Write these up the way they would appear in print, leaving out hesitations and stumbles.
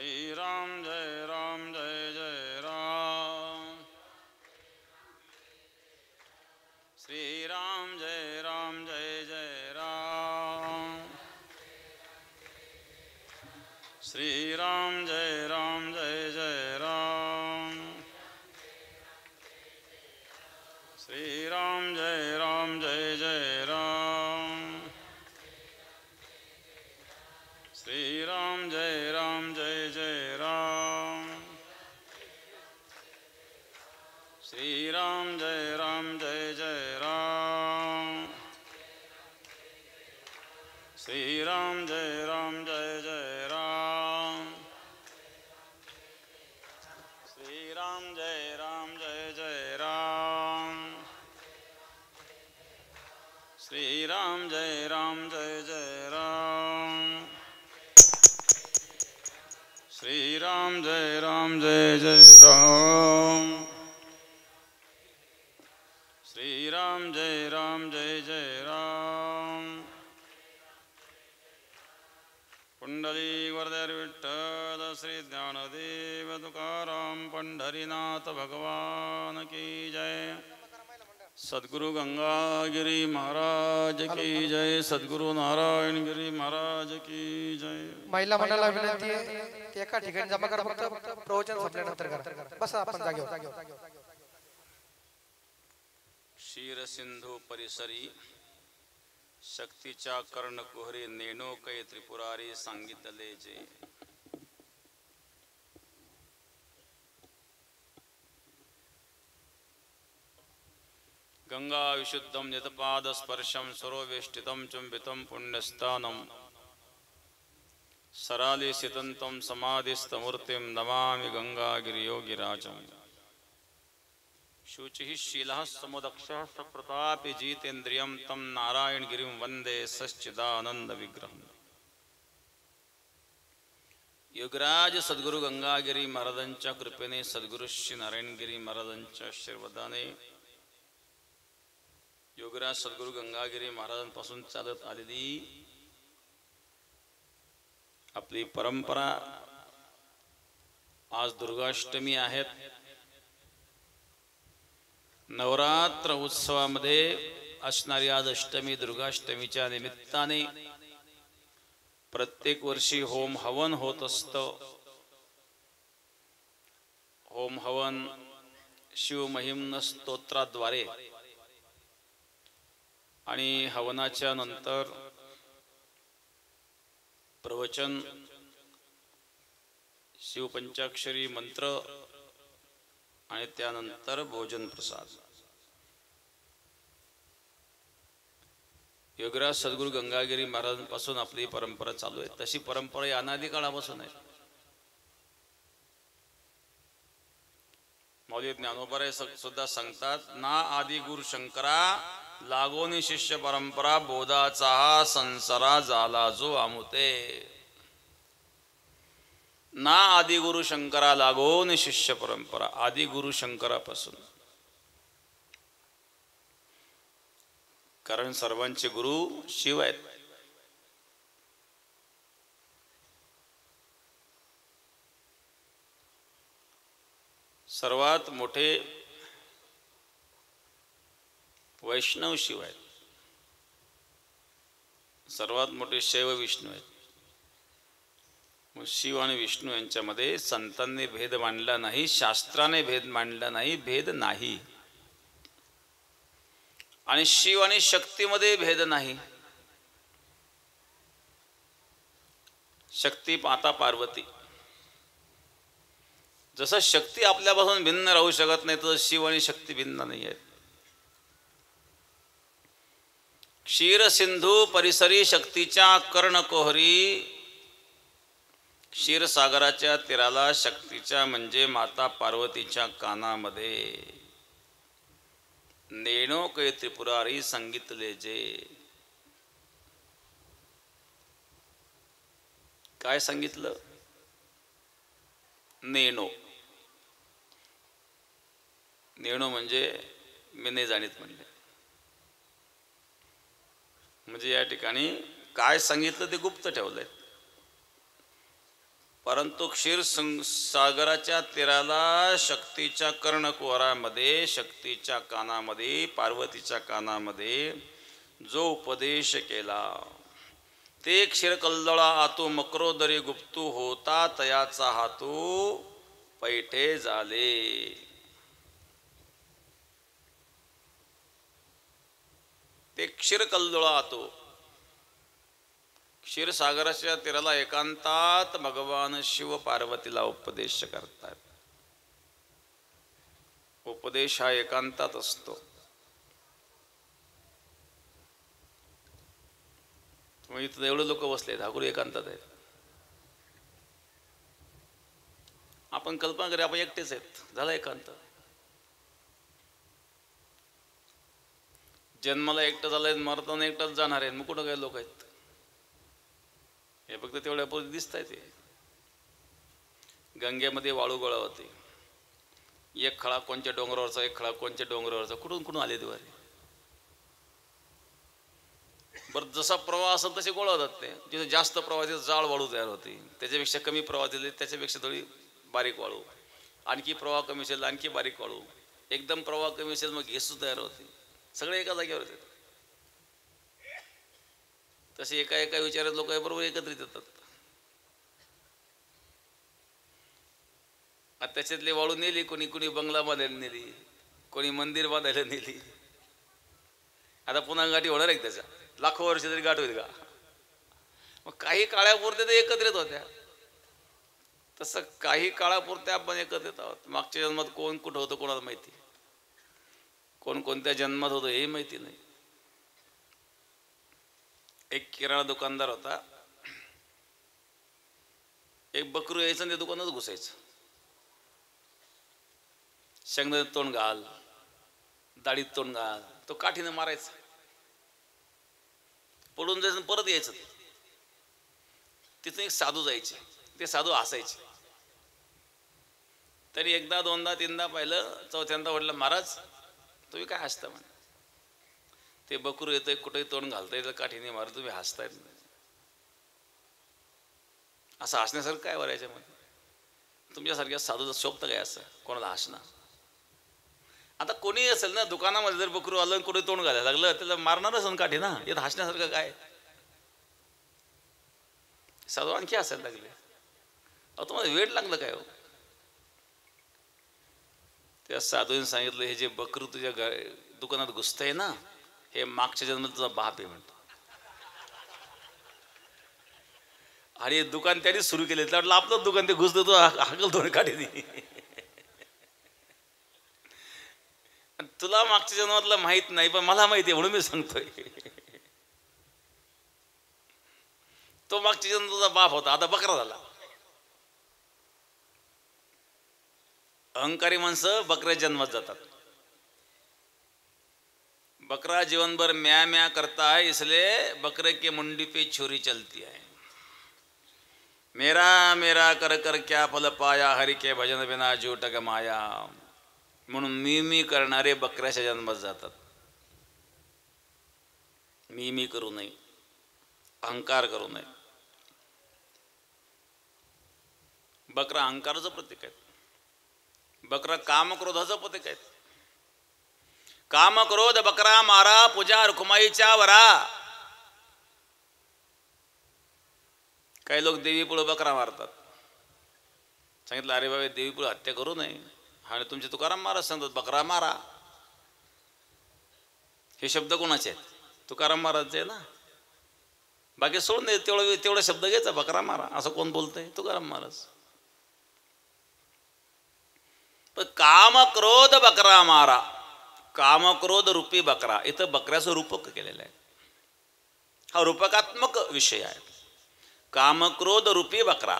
श्रीराम जय जय राम। श्रीराम जय जय राम। श्रीराम जय जय राम। श्रीराम जय जय राम। श्रीराम जय जय राम। श्रीराम जय जय राम। श्रीराम जय जय राम। श्रीराम जय जय राम। श्रीराम जय जय राम। श्रीराम जय जय राम। श्रीराम जय जय राम। पुंडली वरदर विठ्ठल श्री ज्ञानदेव तुकाराम पंढरीनाथ भगवान की जय। सद्गुरु गंगागिरी महाराज की जय। सद्गुरु नारायण गिरी महाराज की जय। महिला मंडळाला विनंती आहे ते एका ठिकाणी जमा करा, फक्त प्रवचन संपल्यानंतर करा. बस आपण जागेवर. क्षीर सिंधू परिसरी शक्तीच्या कर्णकुहरी नेणो कै त्रिपुरारी सांगितले जे. गंगा विशुद्धम नितपाद स्पर्शम सरोवेष्टितम चुंबितम पुण्यस्थानम सराली सितंतम समाधिस्तमूर्तिम नमामि गंगागिरियोगिराजम. शुचिः शीलः समुदक्षः सप्रतापि जितेन्द्रियं तम नारायणगिरिं वंदे सच्चिदानंद विग्रहम्. योगराज सद्गुरु गंगागिरी महाराजांच्या कृपेने, सद्गुरु श्री नारायणगिरी महाराजांच्या आशीर्वादाने, योगराज सद्गुरु गंगागिरी महाराजांपासून चालत आलेली आपली परंपरा, आज दुर्गाष्टमी आहेत. नवरात्र उत्सवामध्ये असणारी आज अष्टमी, दुर्गाष्टमीच्या निमित्ताने प्रत्येक वर्षी होम हवन होत असतं. होम हवन शिवमहिम्न स्तोत्राद्वारे आणि हवनाच्या नंतर प्रवचन, शिवपंचाक्षरी मंत्र आणि त्यानंतर भोजन प्रसाद. योगराज सद्गुरु गंगागिरी महाराजांपासून आपली परंपरा चालू आहे. तशी परंपरा अनादी काळापासून आहे. मौली ज्ञानोबा सुद्धा सांगतात, ना आदि गुरु शंकरा लागोनी शिष्य परंपरा, बोधाचा हा संसारा झाला जो आमुते. ना आदि गुरु शंकरा लागोनी शिष्य परंपरा, आदि गुरु शंकरापासून. कारण सर्वांचे गुरु शिव आहेत. सर्वात मोठे वैष्णव शिव आहेत. सर्वात मोठे शैव विष्णू आहेत. मग शिव आणि विष्णू यांच्यामध्ये संतांनी भेद मांडला नाही, शास्त्राने भेद मांडला नाही, भेद नाही. आणि शिव आणि शक्तीमध्ये भेद नाही. शक्ती माता पार्वती, जसं शक्ती आपल्यापासून भिन्न राहू शकत नाही, तसं शिव आणि शक्ती भिन्न नाही आहेत. क्षीर सिंधू परिसरी शक्तीच्या कर्णकोहरी, क्षीरसागराच्या तीराला शक्तीच्या म्हणजे माता पार्वतीच्या कानामध्ये नेणो कै त्रिपुरारी सांगितले जे. काय सांगितलं? नेणो. नेणो म्हणजे मी नाही जाणीत म्हणले. म्हणजे या ठिकाणी काय सांगितलं ते गुप्त ठेवलंय. परंतु सागराच्या तीराला शक्तीच्या कर्णकुहरामध्ये, शक्तीच्या कानामध्ये, पार्वतीच्या कानामध्ये जो उपदेश केला ते क्षीरकल्लोळा आतू मकरोदरी गुप्तू होता तयाचा हातू पैठे झाले. ते क्षीरकल्लोळा आतू, क्षीरसागराच्या तीराला एकांतात भगवान शिव पार्वतीला उपदेश करतात. उपदेश हा एकांतात असतो. इथं एवढे लोक बसले, ठाकूर एकांतात आहेत. आपण कल्पना करूया आपण एकटेच आहेत, झाला एकांत. जन्माला एकटं झालंय, मरताना एकटाच जाणार आहेत. मग कुठं काही लोक आहेत? हे फक्त तेवढ्या पुढे दिसत आहे. ते गंगेमध्ये वाळू गोळा होते. एक खळा कोणत्या डोंगरावरचा, एक खळा कोणत्या डोंगरावरचा, कुठून कुठून आले द्वारे. बरं, जसा प्रवाह असेल तसे गोळा होतात. ते जिथे जास्त प्रवाह तिथे जाळ वाळू तयार होते. त्याच्यापेक्षा कमी प्रवाह दिले त्याच्यापेक्षा थोडी बारीक वाळू, आणखी प्रवाह कमी असेल आणखी बारीक वाळू, एकदम प्रवाह कमी असेल मग घेसू तयार होते. सगळे एका जागेवर येतात. तसे एका एका विचारात लोक बरोबर एकत्रित येतात. आता त्याच्यातले वाळू नेली, कोणी कोणी बंगला बांधायला नेली, कोणी मंदिर बांधायला नेली. आता पुन्हा गाठी होणार आहे त्याच्या, लाखो वर्ष तरी गाठ होईल का? मग काही काळापुरते ते एकत्रित होत्या. तसं काही काळापुरते आपण एकत्रित आहोत. मागच्या जन्मात कोण कुठं होतं कोणाला माहिती, कोण कोणत्या जन्मात होतं हे माहिती नाही. एक किराणा दुकानदार होता. एक बकरू यायचं आणि ते दुकानात घुसायचं. शेंगदाण्यात तोंड घाल, दाढीत तोंड घाल, तो काठीने मारायचा. पडून जायचं परत यायचं. तिथून एक साधू जायचे. ते साधू हसायचे. तरी एकदा दोनदा तीनदा पाहिलं, चौथ्यांदा म्हटलं, महाराज तुम्ही काय हसता म्हणे. ते बकरू येतंय, कुठेही तोंड घालता येतं, काठीने मार, तुम्ही हसतायत. असं हसण्यासारखं काय बरं याच्यामध्ये? तुमच्यासारख्या साधूचं शोभतं काय असं कोणाला हसणं? आता कोणी असेल ना, दुकानामध्ये जर बकरू आलं कुठे तोंड घालायला लागलं, त्याला मारणारच ना काठी ना. यात हसण्यासारखं काय? साधू आणखी हसायला लागले. अहो तुम्हाला वेळ लागलं काय हो? त्या साधूने सांगितलं, हे जे बकरू तुझ्या दुकानात घुसतंय ना, हे मागच्या जन्मात तुझा बाप आहे म्हणतो. आणि दुकान त्यांनीच सुरू केले. त्याला आपलं दुकान ते घुसतो, तो हाकल दोन काठी. तुला मागच्या जन्मातलं माहित नाही, पण मला माहिती आहे म्हणून मी सांगतोय. तो मागच्या जन्मात तुझा बाप होता, आता बकरा झाला. अहंकारी माणसं बकऱ्या जन्मात जातात. बकरा जीवन भर म्या म्या करता है, इसलिए बकरे की मुंडी पे छुरी चलती है. मेरा मेरा कर कर क्या फल पाया, हरि के भजन बिना झूठ गमाया. म्हणून मी करणारे बकऱ्याच्या जन्मात जातात. मी करू नये, अहंकार करू नये. बकरा अहंकाराचं प्रतीक आहे. बकरा काम क्रोधाचं प्रतीक आहे. काम क्रोध बकरा मारा, पूजा रुक्माईच्या वरा. काही लोक देवी पुढे बकरा मारतात. सांगितलं, अरे बाबा देवी पुढे हत्या करू नये. आणि तुमचे तुकाराम महाराज सांगतात बकरा मारा. हे शब्द कोणाचे आहेत? तुकाराम महाराजचे आहे ना. बाकी सोडून दे, तेवढा शब्द घ्यायचा, बकरा मारा असं कोण बोलतंय? तुकाराम महाराज. पण काम क्रोध बकरा मारा, काम क्रोध रूपी बकरा. इथं बकऱ्याचं रूपक केलेलं आहे. हा रूपकात्मक विषय आहे. काम क्रोध रूपी बकरा.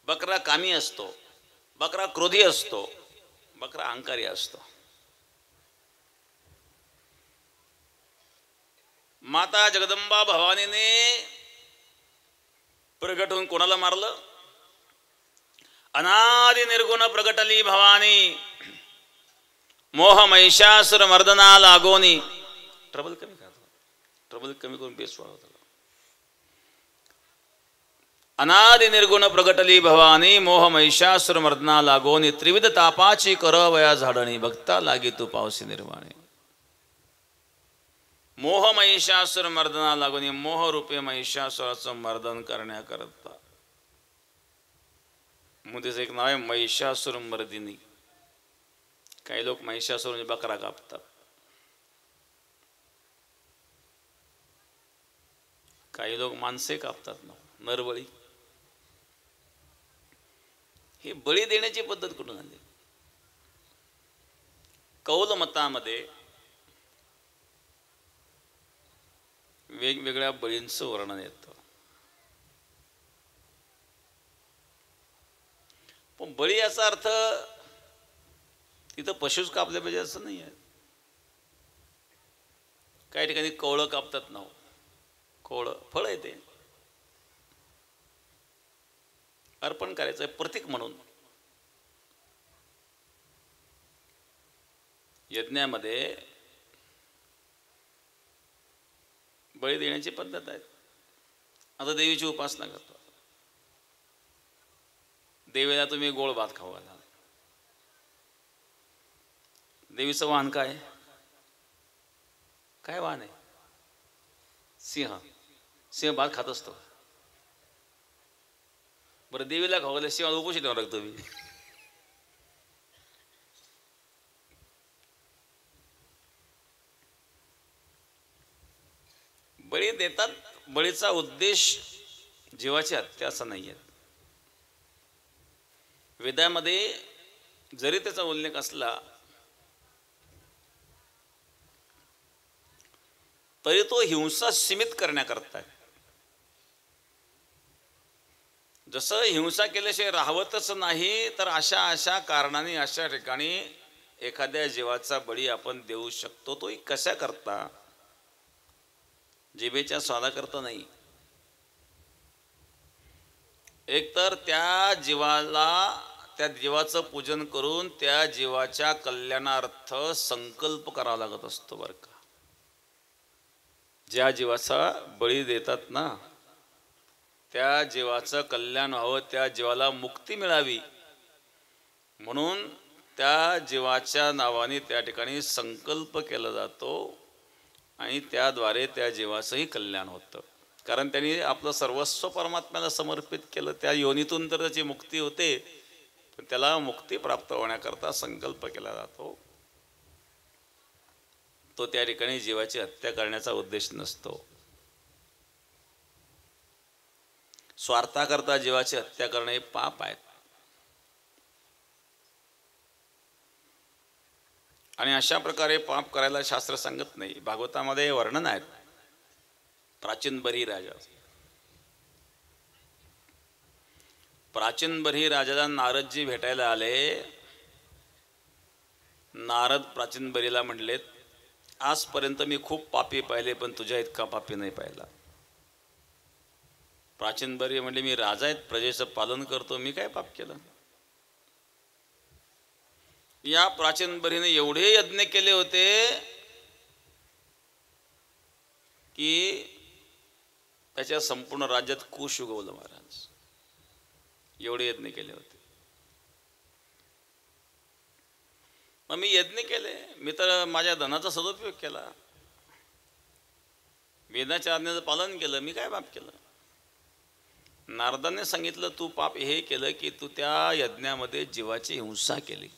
बकरा कामी असतो, बकरा क्रोधी असतो, बकरा अहंकारी असतो. माता जगदंबा भवानीने प्रगट होऊन कोणाला मारलं? अनादि निर्गुण प्रगटली भवानी, मोह महिषासुर मर्दना लागोनी. ट्रबल कमी करून बेस वाढवतो. अनादि निर्गुण प्रगटली भवानी मोह महिषासुर मर्दना लागोनी त्रिविध तापाची करवया झाडणी भक्ता लागी तू पावसी निर्वाणी. मोह महिषासुर मर्दना लागोनी मोह रूपे महिषासुराचं मर्दन करण्याकरता मुलीचं एक नाव आहे महिषासुर मर्दिनी. काही लोक महिषासुर म्हणजे बकरा कापतात, काही लोक माणसे कापतात ना, नरबळी. ही बळी देण्याची पद्धत कुठून आली? कौल मतामध्ये वेगवेगळ्या बळींचं वर्णन येतं. पण बळी याचा अर्थ तिथं पशुच कापले पाहिजे असं नाही आहे. काही ठिकाणी कवळं कापतात ना, कवळं फळ आहे ते अर्पण करायचं आहे प्रतीक म्हणून. यज्ञामध्ये बळी देण्याची पद्धत आहे. आता देवीची उपासना करतो, देवीला तुम्ही गोड भात खाऊ घाला. देवीचं वाहन काय? काय वाहन आहे? सिंह. सिंह भात खात असतो. बरं, देवीला खाऊ घाला सिंह उपोषित ठेवावं लागतं. मी बळी देतात. बळीचा उद्देश जीवाची हत्या असा नाही आहे. वेदामध्ये जरी त्याचा उल्लेख असला तरी तो हिंसा सीमित करण्याकरता आहे. जसं हिंसा केल्याशिवाय राहवतच नाही, तर अशा अशा कारणाने अशा ठिकाणी एखाद्या जीवाचा बळी आपण देऊ शकतो. तोही कशा करता? जिभेच्या स्वादाकरता नाही. एकतर त्या जीवाचं पूजन करून त्या जीवाच्या कल्याणार्थ संकल्प करावा लागत असतो बरं का. ज्या जीवाचा बळी देतात ना, त्या जीवाचं कल्याण व्हावं, त्या जीवाला मुक्ती मिळावी म्हणून त्या जीवाच्या नावाने त्या ठिकाणी संकल्प केला जातो आणि त्याद्वारे त्या जीवाचंही कल्याण होतं. कारण त्यांनी आपलं सर्वस्व परमात्म्याला समर्पित केलं. त्या योनीतून तर त्याची मुक्ती होते, पण त्याला मुक्ती प्राप्त होण्याकरता संकल्प केला जातो. तो त्या ठिकाणी जीवाची हत्या करण्याचा उद्देश नसतो. स्वार्थाकरता जीवाची हत्या करणे हे पाप आहे. आणि अशा प्रकारे पाप करायला शास्त्र सांगत नाही. भागवतामध्ये वर्णन आहेत. प्राचीन बरी राजा, प्राचीन बरी राजाला नारदजी भेटायला आले. नारद प्राचीन बरीला म्हणलेत, आजपर्यंत मी खूप पापी पाहिले, पण तुझ्या इतका पापी नाही पाहिला. प्राचीन बरी म्हणले, मी राजा आहेत, प्रजेचं पालन करतो, मी काय पाप केलं? या प्राचीन बरीने एवढे यज्ञ केले होते की त्याच्या संपूर्ण राज्यात कुश उगवलं महाराज. एवढे यज्ञ केले होते. मग मी यज्ञ केले, मी तर माझ्या धनाचा सदुपयोग केला, वेदाच्या आज्ञेचं पालन केलं, मी काय पाप केलं? नारदाने सांगितलं, तू पाप हे केलं की तू त्या यज्ञामध्ये जीवाची हिंसा केली.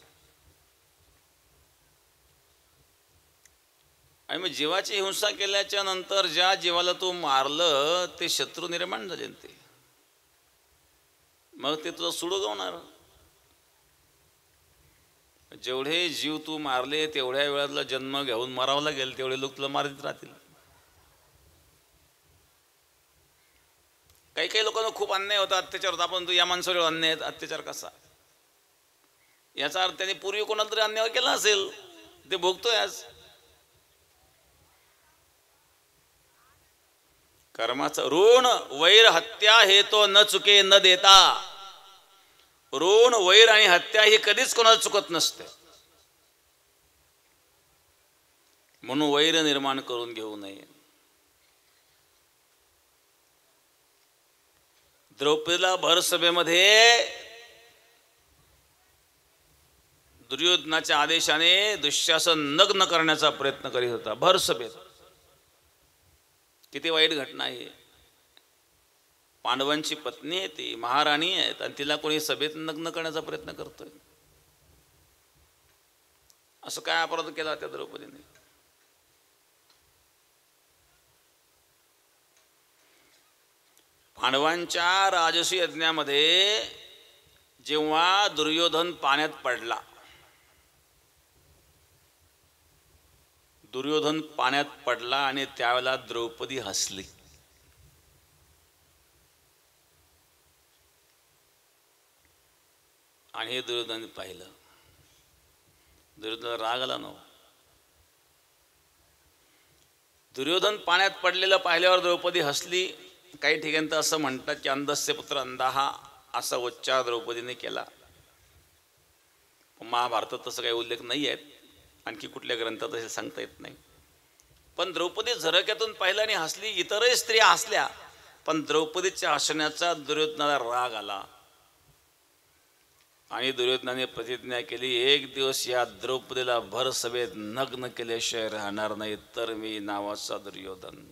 आणि मग जीवाची हिंसा केल्याच्या नंतर ज्या जीवाला तू मारलं ते शत्रू निर्माण झाले ते, मग ते तुला सुडवणार. जेवढे जीव तू मारले तेवढ्या वेळातला जन्म घेऊन मारावं लागेल, तेवढे लोक तुला मारित राहतील. काही काही लोकांना खूप अन्याय होता, अत्याचार होता. आपण तू या माणसावर अन्याय अत्याचार कसा? याचा अर्थ त्याने पूर्वी कोणाला तरी अन्याय केला असेल, ते भोगतोय आज. कर्माचं ऋण वैर हत्या हे तो न चुके न देता. ऋण वैर आणि हत्या ही कधीच कोणाला चुकत नसते. म्हणून वैर निर्माण करून घेऊ नये. द्रौपदीला भर सभेमध्ये दुर्योधनाच्या आदेशाने दुःशासन नग्न करण्याचा प्रयत्न करीत होता भर सभेत. किती वाईट घटना आहे. पांडवांची पत्नी आहे, ती महाराणी आहेत आणि तिला कोणी सभेत नग्न करण्याचा प्रयत्न करतोय. असं काय अपराध केला त्या द्रौपदीने? पांडवांच्या राजसी यज्ञामध्ये जेव्हा दुर्योधन पाण्यात पडला, दुर्योधन पाण्यात पडला आणि त्यावेळेला द्रौपदी हसली. आणि हे दुर्योधन पाहिलं. दुर्योधन राग आला नव्हता. दुर्योधन पाण्यात पडलेलं पाहिल्यावर द्रौपदी हसली. काही ठिकाणी तर असं म्हणतात की अंधस्य पुत्र अंधाहा असा उच्चार द्रौपदीने केला. महाभारतात तसं काही उल्लेख नाही आहेत, आणखी कुठल्या ग्रंथात असे सांगता येत नाही. पण द्रौपदी झरक्यातून पाहिलं आणि हसली. इतरही स्त्रिया हसल्या, पण द्रौपदीच्या हसण्याचा दुर्योधनाला राग आला आणि दुर्योधनाने प्रतिज्ञा केली, एक दिवस या द्रौपदीला भर सभेत नग्न केल्याशिवाय राहणार नाही, तर मी नावाचा दुर्योधन.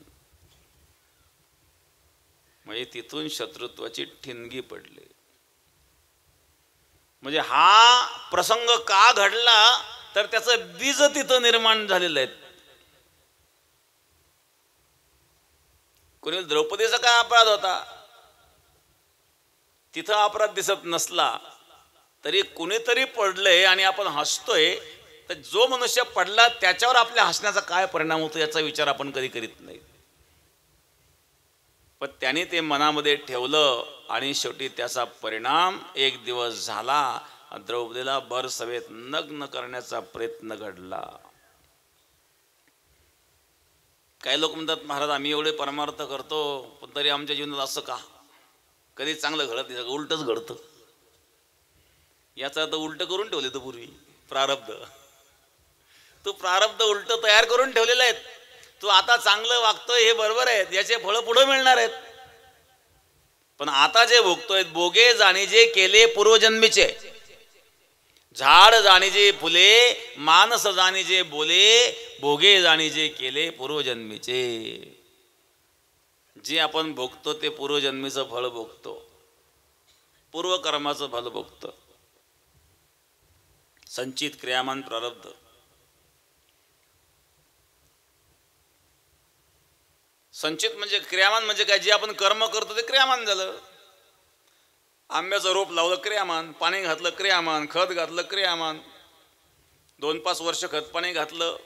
म्हणजे तिथून शत्रुत्वाची ठिणगी पडली. म्हणजे हा प्रसंग का घडला तर त्याचं बीज तिथं निर्माण झालेलं आहे. कोणी द्रौपदीचा काय अपराध होता तिथं अपराध दिसत नसला तरी कुणीतरी पडलंय आणि आपण हसतोय, तर जो मनुष्य पडला त्याच्यावर आपल्या हसण्याचा काय परिणाम होतो याचा विचार आपण कधी करीत नाही. पण त्याने ते मनामध्ये ठेवलं आणि शेवटी त्याचा परिणाम एक दिवस झाला. द्रौपदीला भर सभेत नग्न करण्याचा प्रयत्न घडला. काही लोक म्हणतात, महाराज आम्ही एवढे परमार्थ करतो पण तरी आमच्या जीवनात असं का? कधी चांगलं घडत नाही, उलटच घडतं. याचा अर्थ उलट करून ठेवले तर पूर्वी प्रारब्ध. तू प्रारब्ध उलट तयार करून ठेवलेलं आहे. तू आता चांगलं वागतोय हे बरोबर आहे, याचे फळं पुढे मिळणार आहेत. पण आता जे भोगतोय, बोगे जाणीजे केले पूर्वजन्मीचे, झाड जाणीजे फुले, मानस जाणीजे बोले, भोगे जाणीजे केले पूर्वजन्मीचे. जे आपण भोगतो ते पूर्वजन्मीचं फळ भोगतो, पूर्वकर्माचं फल भोगतो. संचित क्रियामान प्रारब्ध. संचित म्हणजे क्रियामान म्हणजे काय? जे आपण कर्म करतो ते क्रियामान झालं. आंब्याचं रोप लावलं क्रियामान, पाणी घातलं क्रियामान, खत घातलं क्रियामान, 2-5 वर्ष खत पाणी घातलं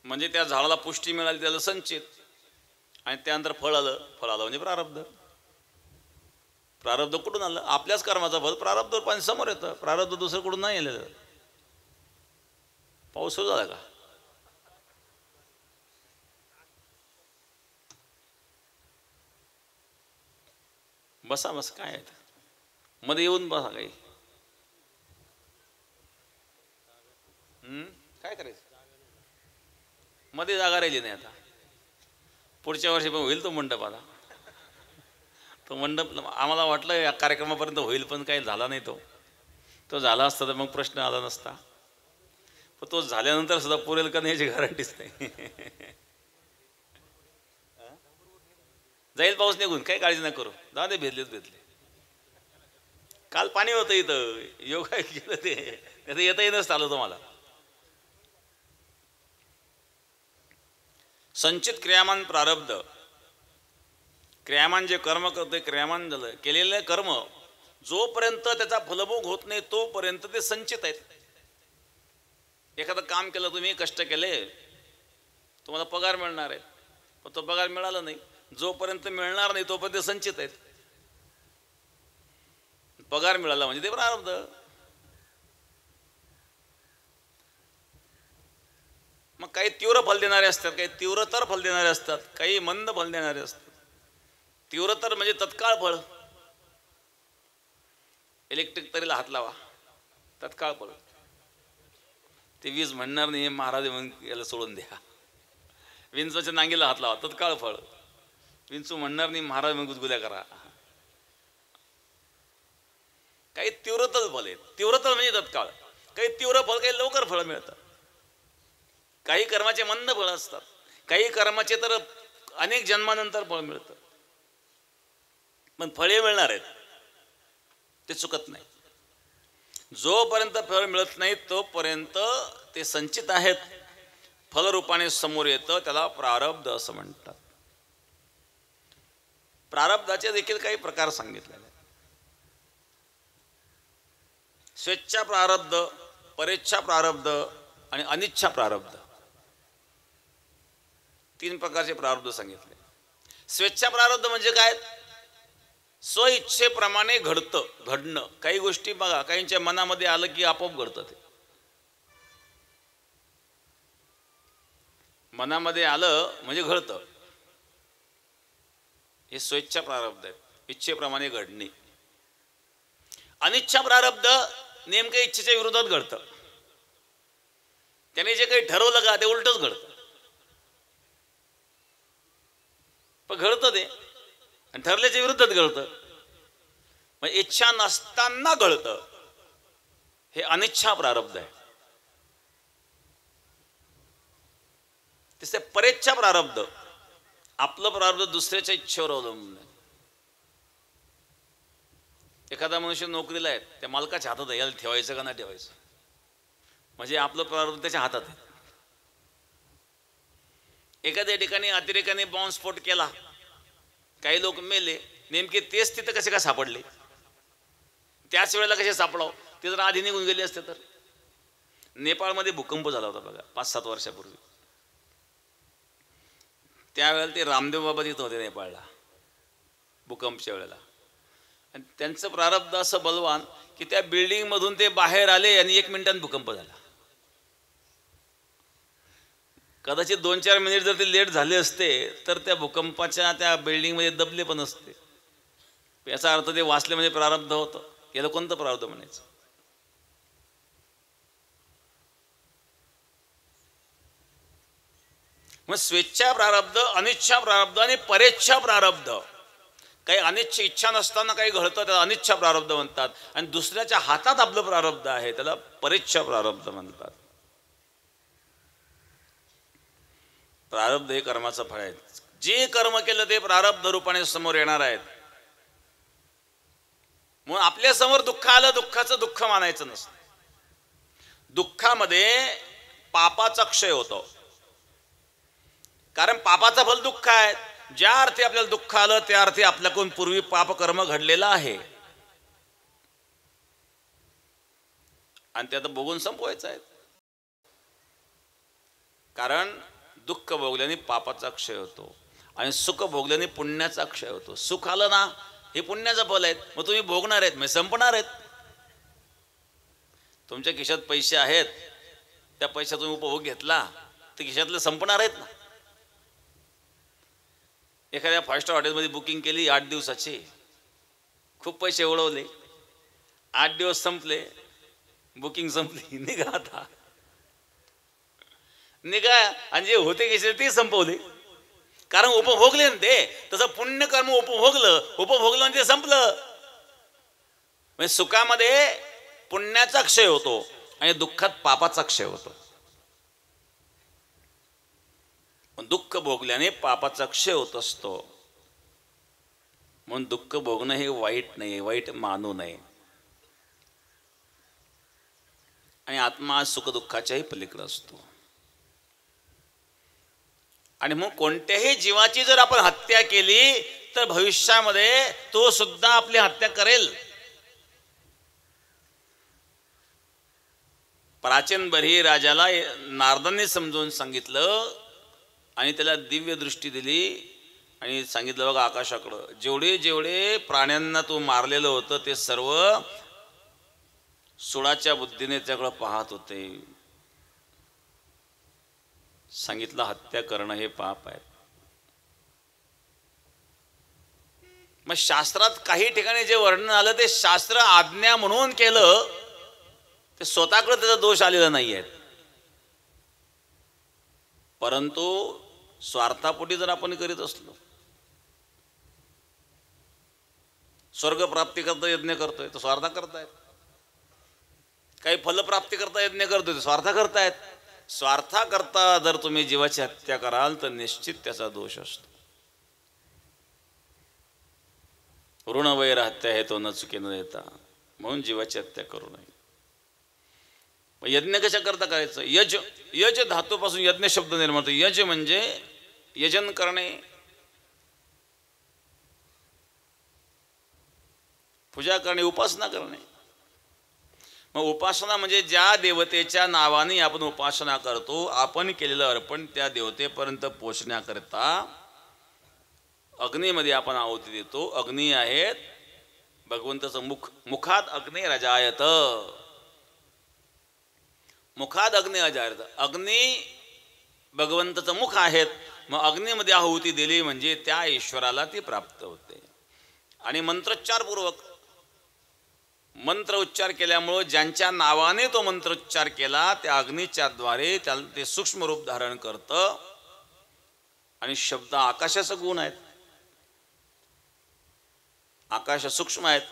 म्हणजे त्या झाडाला पुष्टी मिळाली, त्याला संचित. आणि त्यानंतर फळ आलं, फळ आलं म्हणजे प्रारब्ध. प्रारब्ध कुठून आलं? आपल्याच कर्माचं फल प्रारब्ध रूपाने समोर येतं. प्रारब्ध दुसरं कुठून नाही आलेलं. पाऊस सुरू झाला का? बसा बस, काय आहे मध्ये येऊन बसा. काही काय करायचं? मध्ये जागा राहिली नाही. आता पुढच्या वर्षी पण होईल तो मंडप. आता तो मंडप आम्हाला वाटलं या कार्यक्रमापर्यंत होईल, पण काही झाला नाही. तो झाला असता तर मग प्रश्न आला नसता. पण तो झाल्यानंतर सुद्धा पुरेल का नाही याची गॅरंटीच नाही. जाईल पाऊस निघून, काही काळजी नाही करू. जा दे, भेदले. काल पाणी होतं इथं, योगा केलं ते येता येतच आलं तुम्हाला. संचित क्रियामान प्रारब्ध. क्रियामान जे कर्म करतोय क्रियामान झालं. केलेलं कर्म जोपर्यंत त्याचा फलभोग होत नाही तोपर्यंत ते संचित आहेत. एखादं काम केलं तुम्ही, कष्ट केले, तुम्हाला पगार मिळणार आहे, पण तो पगार मिळाला नाही. जोपर्यंत मिळणार नाही तोपर्यंत संचित आहेत. पगार मिळाला म्हणजे ते प्रारब्ध. मग काही तीव्र फल देणारे असतात, काही तीव्रतर फल देणारे असतात, काही मंद फल देणारे असतात. तीव्रतर म्हणजे तत्काळ फळ. इलेक्ट्रिक तरीला हात लावा, तत्काळ फळ. ते वीज म्हणणार नाही महाराज म्हणून याला सोडून द्या. विंचूच्या नांगीला हात लावा, तत्काळ फळ. विंचू म्हणणार नाही महाराज म्हणून गुदगुल्या करा, काही तीव्रतल फल आहेत. तीव्रतल म्हणजे तत्काळ, काही तीव्र फल, काही लवकर फळ मिळतात. काही कर्माचे मंद फळ असतात, काही कर्माचे तर अनेक जन्मानंतर फळ मिळतं. पण फळे मिळणार आहेत ते चुकत नाही. जोपर्यंत फळ मिळत नाही तोपर्यंत ते संचित आहेत. फलरूपाने समोर येतं, त्याला प्रारब्ध असं म्हणतात. प्रारब्धाचे देखील काही प्रकार सांगितलेले आहेत. स्वेच्छा प्रारब्ध, परेच्छा प्रारब्ध आणि अनिच्छा प्रारब्ध, 3 प्रकारचे प्रारब्ध सांगितले. स्वेच्छा प्रारब्ध म्हणजे काय? स्वइच्छेप्रमाणे घडणं. काही गोष्टी बघा, काहींच्या मनामध्ये आलं की आपोआप घडतं. ते मनामध्ये आलं म्हणजे घडतं. हे स्वेच्छा प्रारब्ध आहे, इच्छेप्रमाणे घडणे. अनिच्छा प्रारब्ध नेमकं इच्छेच्या विरोधात घडतं. त्याने जे काही ठरवलं का ते उलटच घडतं. पण घडतं ते, आणि ठरल्याच्या विरुद्धच घडतं. मग इच्छा नसताना घडतं, हे अनिच्छा प्रारब्ध आहे. तिसरे परेच्छा प्रारब्ध, आपलं प्रारब्ध दुसऱ्याच्या इच्छेवर अवलंबून आहे. एखादा मनुष्य नोकरीला आहे, त्या मालकाच्या हातात आहे, याला ठेवायचं का नाही ठेवायचं, म्हणजे आपलं प्रारब्ध त्याच्या हातात आहे. एखाद्या ठिकाणी अतिरेकाने बॉम्बस्फोट केला, काही लोक मेले, नेमके तेच तिथं कसे काय सापडले, त्याच वेळेला कसे सापडाव, ते जर आधी निघून गेले असते तर. नेपाळमध्ये भूकंप झाला होता बघा 5-7 वर्षापूर्वी. त्यावेळेला ते रामदेव बाबा तिथं होते नेपाळला भूकंपच्या वेळेला, आणि त्यांचं प्रारब्ध असं बलवान की त्या बिल्डिंग मधून ते बाहेर आले आणि 1 मिनिटात भूकंप झाला. कदाचित 2-4 मिनिट जर ते लेट झाले असते तर त्या भूकंपाच्या त्या बिल्डिंगमध्ये दबले पण असते. याचा अर्थ ते वाचले म्हणजे प्रारब्ध होतं. याला कोणतं प्रारब्ध म्हणायचं? मग स्वेच्छा प्रारब्ध, अनिच्छा प्रारब्ध आणि परेच्छा प्रारब्ध. काही अनिच्छा इच्छा नसताना काही घडतं त्याला अनिच्छा प्रारब्ध म्हणतात, आणि दुसऱ्याच्या हातात आपलं प्रारब्ध आहे त्याला परेच्छा प्रारब्ध म्हणतात. प्रारब्ध हे कर्माचं फळ आहे. जे कर्म केलं ते प्रारब्ध रूपाने समोर येणार आहेत. म्हणून आपल्या समोर दुःख आलं, दुःखाचं दुःख मानायचं नसतं. दुःखामध्ये पापाचा क्षय होतो, कारण पापाचं फल दुःख आहे. ज्या अर्थी आपल्याला दुःख आलं त्या अर्थी आपल्याकडून पूर्वी पाप कर्म घडलेलं आहे, आणि ते आता बघून संपवायचं आहे. कारण दुःख भोगल्याने पापाचा क्षय होतो आणि सुख भोगल्याने पुण्याचा क्षय होतो. सुख आलं ना, हे पुण्याचं फल आहेत, मग तुम्ही भोगणार आहेत, मग संपणार आहेत. तुमच्या खिशात पैसे आहेत, त्या पैशाचा तुम्ही उपभोग घेतला तर खिशातले संपणार आहेत ना. एखाद्या 5 स्टार हॉटेलमध्ये बुकिंग केली 8 दिवसाची, खूप पैसे उडवले, 8 दिवस संपले, बुकिंग संपली, निघा आता निघा. आणि जे होते खिशात ते संपवले, कारण उपभोगले ना ते. तसं पुण्यकर्म उपभोगलं आणि ते संपलं. म्हणजे सुखामध्ये पुण्याचा क्षय होतो आणि दुःखात पापाचा क्षय होतो. दुःख भोगल्याने पापाचा क्षय होत असतो. म्हणून दुःख भोगणं हे वाईट नाही, वाईट मानू नये. आणि आत्मा सुख दुःखाच्याही पलीकडे असतो. आणि मग कोणत्याही जीवाची जर आपण हत्या केली तर भविष्यामध्ये तो सुद्धा आपली हत्या करेल. प्राचीन बर्ही राजाला नारदांनी समजावून सांगितलं आणि त्याला दिव्य दृष्टी दिली आणि सांगितलं, बघा आकाशाकडं जेवढे जेवढे प्राण्यांना तू मारलेलं होतं ते सर्व सुडाच्या बुद्धीने त्याकडं पाहत होते. सांगितलं हत्या करणं हे पाप आहे. मग शास्त्रात काही ठिकाणी जे वर्णन आलं ते शास्त्र आज्ञा म्हणून केलं, ते स्वतःकडे त्याचा दोष आलेला नाही आहे. परंतु स्वार्थापोटी जर आपण करीत असलो, स्वर्ग प्राप्ती करता यज्ञ करतोय तो स्वार्थ करतायत, काही फलप्राप्ती करता यज्ञ करतोय तो स्वार्थ करतायत. स्वार्था करता जर तुम्ही जीवाची हत्या कराल तर निश्चित त्याचा दोष असतो. ऋण वैर हत्या हे तो न चुकी न देता, म्हणून जीवाची हत्या करू नये. यज्ञ कशा करता करायचं? यज, यज धातूपासून यज्ञ शब्द निर्माण होतो. यज म्हणजे यजन करणे, पूजा करणे, उपासना करणे. मग उपासना म्हणजे ज्या देवतेच्या नावाने आपण उपासना करतो, आपण केलेलं अर्पण त्या देवतेपर्यंत पोचण्याकरता अग्नीमध्ये आपण आहुती देतो. अग्नी आहेत भगवंताचं मुख, मुखात अग्नी रजायत, मुखात अग्नी रजायत. अग्नी भगवंताचं मुख आहेत, मग अग्नीमध्ये आहुती दिली म्हणजे त्या ईश्वराला ती प्राप्त होते. आणि मंत्रोच्चारपूर्वक मंत्र उच्चार केल्यामुळं ज्यांच्या नावाने तो मंत्रोच्चार केला त्या अग्नीच्या द्वारे त्याला ते सूक्ष्म रूप धारण करतं. आणि शब्द आकाशाचं गुण आहेत, आकाश सूक्ष्म आहेत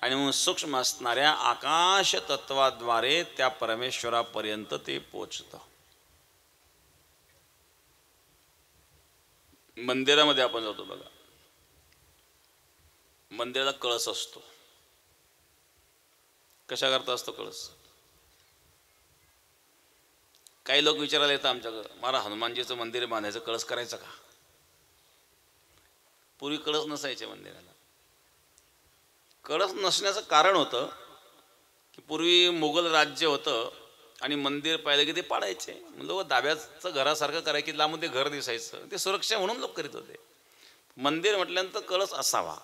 आणि म्हणून सूक्ष्म असणाऱ्या आकाश तत्वाद्वारे त्या परमेश्वरापर्यंत ते पोचतं. मंदिरामध्ये आपण जातो बघा, मंदिराला कळस असतो. कशा करता असतो कळस? काही लोक विचारायला येतात आमच्याकडं, मला हनुमानजीचं मंदिर बांधायचं, कळस करायचं का? पूर्वी कळस नसायचे मंदिराला. कळस नसण्याचं कारण होतं की पूर्वी मुघल राज्य होतं आणि मंदिर पाहिलं की ते पाडायचे. लोक दाब्याचं घरासारखं करायचं की लांबून ते घर दिसायचं, ते सुरक्षा म्हणून लोक करीत होते. मंदिर म्हटल्यानंतर कळस असावा.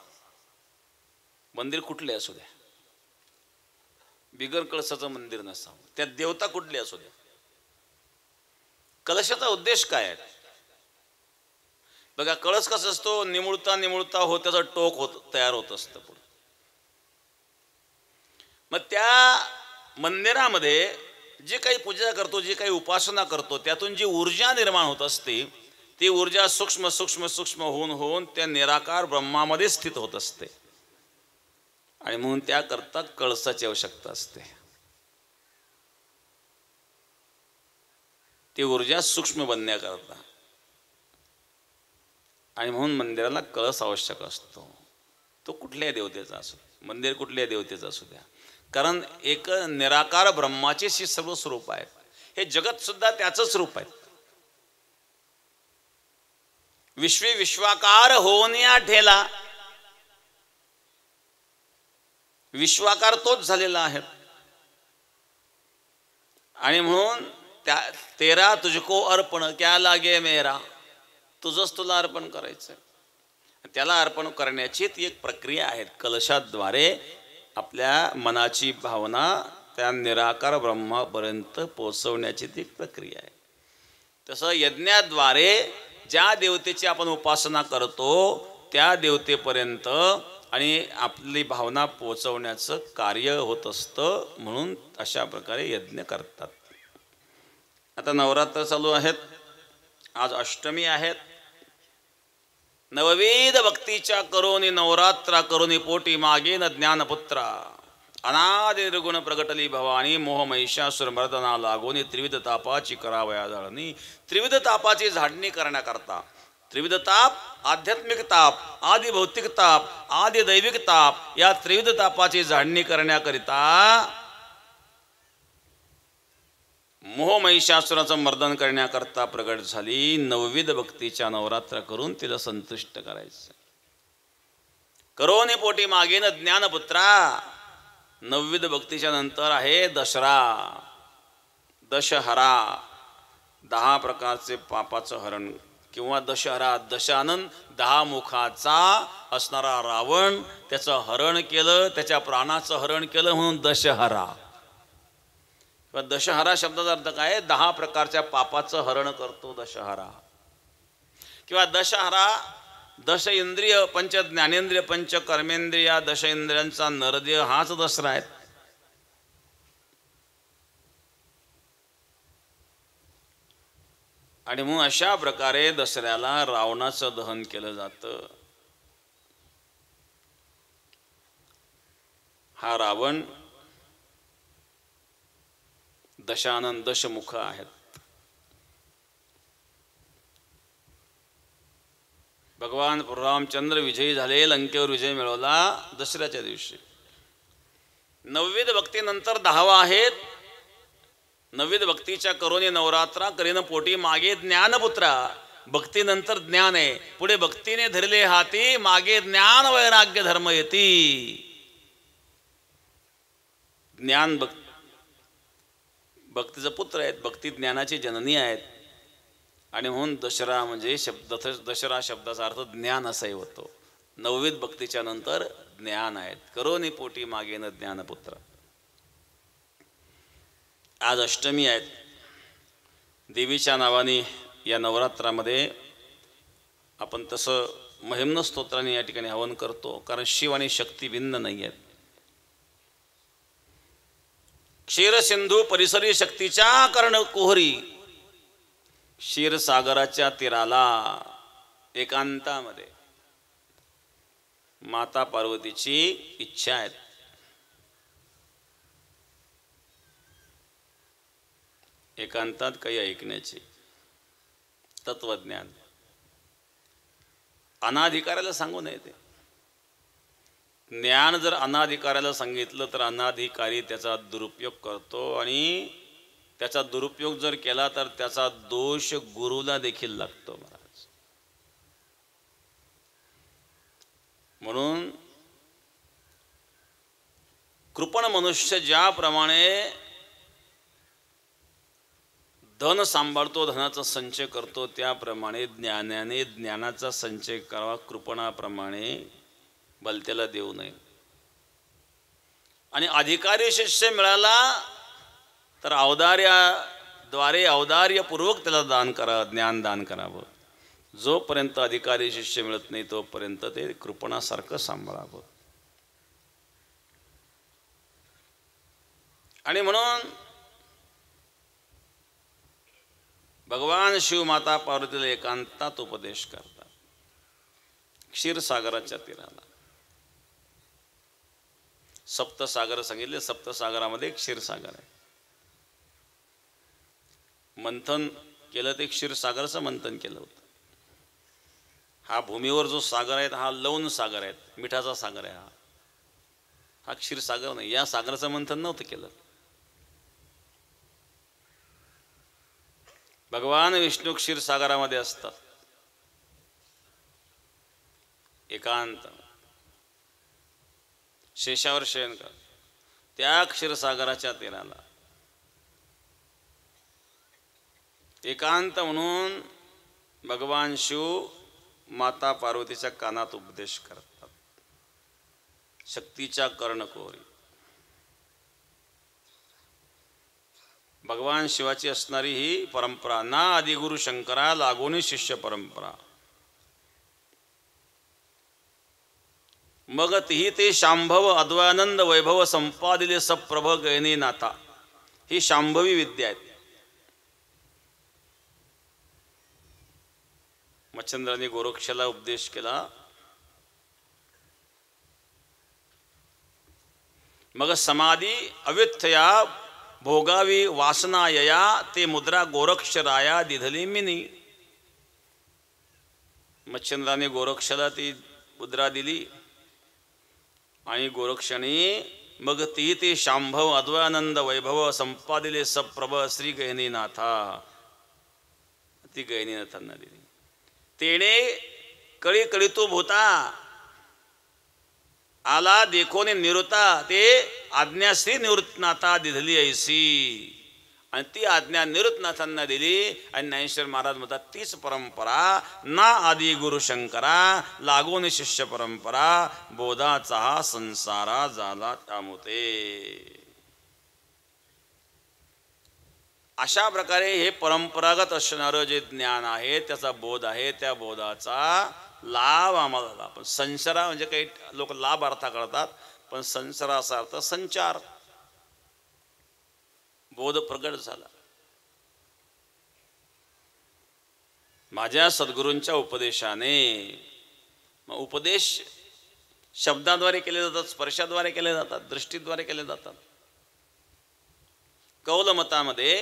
मंदिर कुठले असू द्या, बिगर कळसाचं मंदिर नसावं. त्यात देवता कुठली असू द्या. कलशाचा उद्देश काय आहे बघा. कळस कसा असतो, निमुळता निमुळता हो त्याचं टोक तयार होत असतं पुढे. मग त्या मंदिरामध्ये जे काही पूजा करतो, जे काही उपासना करतो, त्यातून जी ऊर्जा निर्माण होत असते ती ऊर्जा सूक्ष्म सूक्ष्म सूक्ष्म होऊन होऊन त्या निराकार ब्रह्मामध्ये स्थित होत असते. आणि म्हणून त्याकरता कळसाची आवश्यकता असते. ती ऊर्जा सूक्ष्म बनण्याकरता. आणि म्हणून मंदिराला कळस आवश्यक असतो. तो कुठल्याही देवतेचा असो, मंदिर कुठल्याही देवतेचं असू द्या, कारण एक निराकार ब्रह्माचे सर्व स्वरूप आहेत. हे जगत सुद्धा त्याचंच रूप आहे. विश्वी विश्वाकार होण्या ठेला, विश्वाकार तोच झालेला आहे. आणि म्हणून त्या तेरा तुझको अर्पण क्या लागे मेरा, तुझंच तुला अर्पण करायचं. त्याला अर्पण करण्याची ती एक प्रक्रिया आहे. कलशाद्वारे आपल्या मनाची भावना त्या निराकार ब्रह्मापर्यंत पोचवण्याची ती प्रक्रिया आहे. तसं यज्ञाद्वारे ज्या देवतेची आपण उपासना करतो त्या देवतेपर्यंत आणि आपली भावना पोचवण्याचं कार्य होत असतं. म्हणून अशा प्रकारे यज्ञ करतात. आता नवरात्र चालू आहेत, आज अष्टमी आहेत. नवविध भक्तीच्या करोनी नवरात्रा करोनी पोटी मागेन ज्ञानपुत्रा, अनादि निर्गुण प्रगटली भवानी मोह महिषासुर मर्दना लागोनी त्रिविध तापाची करावया जाळणी. त्रिविध तापाची झाडणी करण्याकरता, त्रिविध ताप, आध्यात्मिक ताप, आदि भौतिक ताप, आदि दैविक ताप, या त्रिविध तापाची झाडणी करण्याकरिता मोह महिषासुराचं मर्दन करण्याकरता प्रगट झाली. नवविध भक्तीच्या नवरात्र करून तिला संतुष्ट करायचं. करोनी पोटी मागेन ज्ञानपुत्रा. नवविध भक्तीच्या नंतर आहे दसरा, दशहरा, 10 प्रकारचे पापाचं हरण किंवा दशहरा, दशानन, 10 मुखाचा असणारा रावण त्याचं हरण केलं, त्याच्या प्राणाचं हरण केलं म्हणून दशहरा. दशहरा शब्दाचा अर्थ काय? 10 प्रकारच्या पापाचं हरण करतो दशहरा. किंवा दशहरा, दश इंद्रिय, पंच ज्ञानेंद्रिय, पंच कर्मेंद्रिय, दश इंद्रियांचा नरदेव हाच दसरा आहे. आणि म्हणून अशा प्रकारे दसऱ्याला रावणाचं दहन केलं जातं. हा रावण दशानन दशमुख आहेत. भगवान रामचंद्र विजयी झाले, लंकेवर विजय मिळवला दसऱ्याच्या दिवशी. नवविध भक्तीनंतर 10वा आहेत. नवविध भक्तीच्या करोनी नवरात्रा करीन पोटी मागे ज्ञानपुत्रा. भक्तीनंतर ज्ञान आहे, पुढे भक्तीने धरले हाती मागे ज्ञान वैराग्य धर्म येती. ज्ञान भक्तीचा पुत्र आहेत, भक्ती ज्ञानाची जननी आहेत. आणि म्हणून दशरा म्हणजे दशरा शब्दाचा अर्थ ज्ञान असाही होतो. नवविध भक्तीच्या नंतर ज्ञान आहेत. करोनी पोटी मागेन ज्ञानपुत्र. आज अष्टमी आहेत. देवीच्या नावाने या नवरात्रामध्ये आपण तसं महिम्न स्तोत्राने या ठिकाणी हवन करतो, कारण शिव आणि शक्ती भिन्न नाही आहेत. क्षीरसिंधू परिसरी शक्तीच्या कर्ण कोहरी. क्षीरसागराच्या तीराला एकांतामध्ये माता पार्वतीची इच्छा आहे. एकांतात काही ऐकण्याची तत्वज्ञान. अनाधिकाऱ्याला सांगू नये ते. ज्ञान जर अनाधिकाऱ्याला सांगितलं तर अनाधिकारी त्याचा दुरुपयोग करतो, आणि त्याचा दुरुपयोग जर केला तर त्याचा दोष गुरुला देखील लागतो महाराज. म्हणून कृपण मनुष्य ज्याप्रमाणे धन सांभाळतो, धनाचा संचय करतो, त्याप्रमाणे ज्ञानाने ज्ञानाचा संचय करावा. कृपणाप्रमाणे बलत्याला देऊ नये. आणि अधिकारी शिष्य मिळाला तर औदार्याद्वारे औदार्यपूर्वक त्याला दान करा, ज्ञान दान करावं. जोपर्यंत अधिकारी शिष्य मिळत नाही तोपर्यंत ते कृपणासारखं सांभाळावं. आणि म्हणून भगवान शिव माता पार्वतीला एकांतात उपदेश करतात. क्षीरसागराच्या तीराला. सप्तसागर सांगितले, सप्तसागरामध्ये क्षीरसागर आहे. मंथन केलं ते क्षीरसागराचं मंथन केलं होतं. हा भूमीवर जो सागर आहे हा लवण सागर आहे, मिठाचा सागर आहे. हा क्षीरसागर नाही. या सागराचं मंथन नव्हतं केलं. भगवान विष्णू क्षीरसागरामध्ये असतात. एकांत शेषावर शयन कर. त्या क्षीरसागराच्या तीराला एकांत म्हणून भगवान शिव माता पार्वतीच्या कानात उपदेश करतात. शक्तीच्या कर्णकोरी. भगवान शिवाची असणारी ही परंपरा. ना आदिगुरु शंकरा लागोनी शिष्य परंपरा. मग तीही ते शांभव अद्वयानंद वैभव संपादिले सप्रभ गयनी नाथा. ही शांभवी विद्या आहेत. मच्छिंद्रांनी गोरक्षाला उपदेश केला. मग समाधी अव्यथया भोगावी वासनायया ते मुद्रा गोरक्षराया दिधली मिनी. मच्छिंद्राने गोरक्षाला ती मुद्रा दिली आणि गोरक्षाने मग ती ते शांभव अद्वयानंद वैभव संपादिले सप्रभ श्री गहिनीनाथा. ती गहिनीनाथांना दिली. तेने कळी कळीतो भूता आला देखोने निवृत्ता. ते आज्ञा श्री निवृत्तनाथा दिधली ऐसी. आणि ती आज्ञा निवृत्तनाथांना दिली. आणि ज्ञानेश्वर महाराज म्हणतात तीच परंपरा ना आदि गुरु शंकरा लागोन शिष्य परंपरा. बोधाचा हा संसारा झाला त्यामुते. अशा प्रकारे हे परंपरागत असणारं जे ज्ञान आहे, त्याचा बोध आहे, त्या बोधाचा लाभ आम्हाला झाला. पण संसारा म्हणजे काही लोक लाभ अर्थ करतात, पण संसाराचा अर्थ संचार. बोध प्रगट झाला. माझ्या सद्गुरूंच्या उपदेशाने. मग उपदेश शब्दाद्वारे केले जातात, स्पर्शाद्वारे केले जातात, दृष्टीद्वारे केले जातात. कौलमतामध्ये,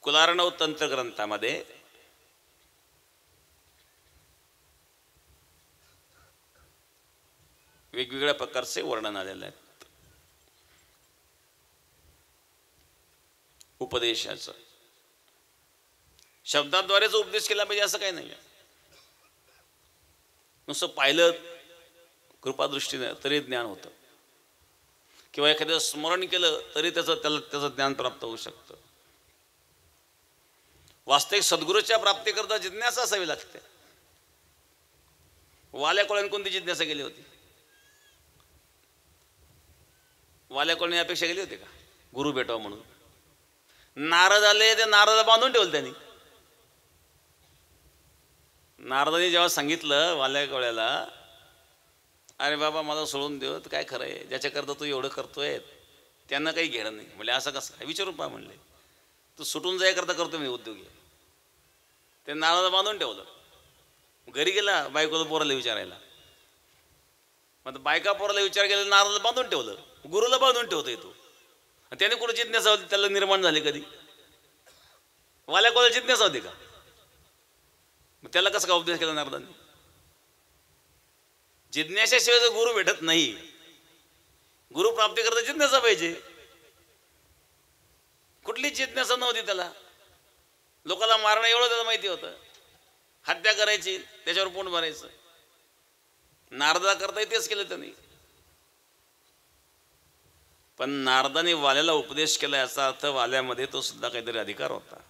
कुलार्णव तंत्र ग्रंथामध्ये वेगवेगळ्या प्रकारचे वर्णन आलेले आहेत. उपदेशाचं शब्दाद्वारेच उपदेश केला पाहिजे असं काही नाही. नुसतं पाहिलं कृपादृष्टीने तरी ज्ञान होतं, किंवा एखादं स्मरण केलं तरी त्याचं ज्ञान प्राप्त होऊ शकतं. वास्तविक सद्गुरूच्या प्राप्तीकरता जिज्ञासा असावी लागते. वाल्या कोळ्याने कोणती जिज्ञासा केली होती? वाल्या कोळ्याने अपेक्षा केली होती का गुरु भेटावं म्हणून? नारद आले, ते नारदाला बांधून ठेवलं त्यांनी. नारदाने जेव्हा सांगितलं वाल्या कोळ्याला, अरे बाबा मला सोडून देऊ, तर काय खरं आहे, ज्याच्याकरता तू एवढं करतोय त्यांना काही घेणं नाही. म्हणजे असं कसं काय? विचारून पहा म्हणले. तू सुटून जायकरता करतोय मी उद्योगी. ते नारदाला बांधून ठेवलं. घरी गेला बायकोला पोराला विचारायला. मग बायका पोराला विचार केला, नारदाला बांधून ठेवलं. गुरुला बांधून ठेवतोय तू. त्याने कुठं जिज्ञासा होती त्याला निर्माण झाली कधी? वाल्या कोणाला जिज्ञासा होती का? मग त्याला कसं का उपदेश केला नारदांनी? जिज्ञासाशिवाय जर गुरु भेटत नाही. गुरु प्राप्ती करता जिज्ञासा पाहिजे. कुठली जिज्ञासा नव्हती त्याला. लोकांना मारणं एवढं त्याला माहिती होतं. हत्या करायची, त्याच्यावर पोट भरायचं. नारदा करता तेच केलं त्यांनी. पण नारदाने वाल्याला उपदेश केला याचा अर्थ वाल्यामध्ये तो सुद्धा काहीतरी अधिकार होता.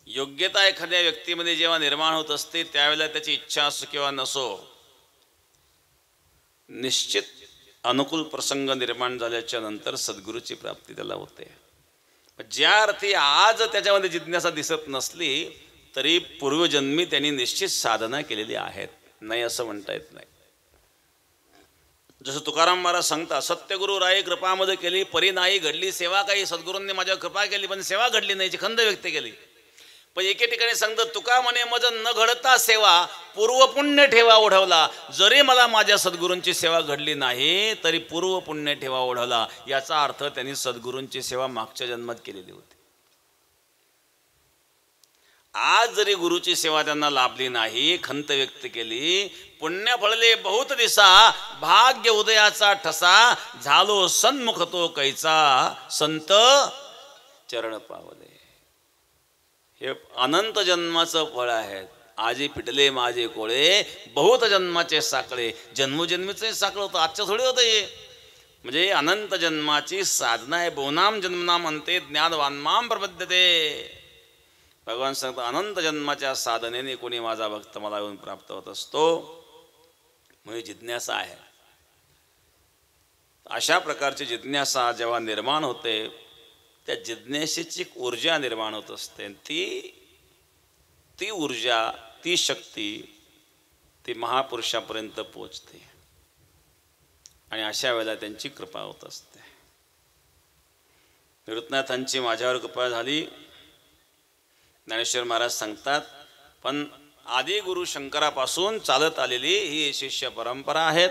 योग्यता एखाद्या व्यक्तीमध्ये जेव्हा निर्माण होत असते त्यावेळेला त्याची इच्छा असो किंवा नसो, निश्चित अनुकूल प्रसंग निर्माण झाल्याच्या नंतर सद्गुरूची प्राप्ती त्याला होते. ज्या अर्थी आज त्याच्यामध्ये जिज्ञासा दिसत नसली तरी पूर्वजन्मी त्यांनी निश्चित साधना केलेली आहेत, नाही असं म्हणता येत नाही. जसं तुकाराम महाराज सांगता, सत्यगुरु राये कृपामध्ये केली परी नाही घडली सेवा. काही सद्गुरूंनी माझ्यावर कृपा केली पण सेवा घडली नाही, खंत व्यक्त केली. पण एके ठिकाणी सांगतं, तुका म्हणे मज न घडता सेवा पूर्व पुण्य ठेवा ओढवला. जरी मला माझ्या सद्गुरूंची सेवा घडली नाही तरी पूर्व पुण्य ठेवा ओढवला. याचा अर्थ त्यांनी सद्गुरूंची सेवा मागच्या जन्मात केलेली होती. आज जरी गुरुची सेवा त्यांना लाभली नाही, खंत व्यक्त केली, पुण्य फळले बहुत दिसा भाग्य उदयाचा ठसा. झालो सन्मुख तो कैचा संत चरण पावले. हे अनंत जन्माचं फळ आहे. आजी पिटले माझे कोळे बहुत जन्माचे साखळे. जन्मोजन्मीचे साखळ होतं, आजच्या थोडे होतं हे. म्हणजे अनंत जन्माची साधना आहे. बोनाम जन्मनाम अंते ज्ञानवान्माम प्रबद्धते. भगवान सांगतात, अनंत जन्माच्या साधनेने कोणी माझा भक्त मला येऊन प्राप्त होत असतो. म्हणजे जिज्ञासा आहे. अशा प्रकारची जिज्ञासा जेव्हा निर्माण होते त्या जिज्ञासेची ऊर्जा निर्माण होत असते. ती ऊर्जा, ती शक्ती ती महापुरुषापर्यंत पोचते आणि अशा वेळेला त्यांची कृपा होत असते. निवृत्तनाथांची माझ्यावर कृपा झाली. ज्ञानेश्वर महाराज सांगतात, पण आदी गुरु शंकरापासून चालत आलेली ही शिष्य परंपरा आहेत.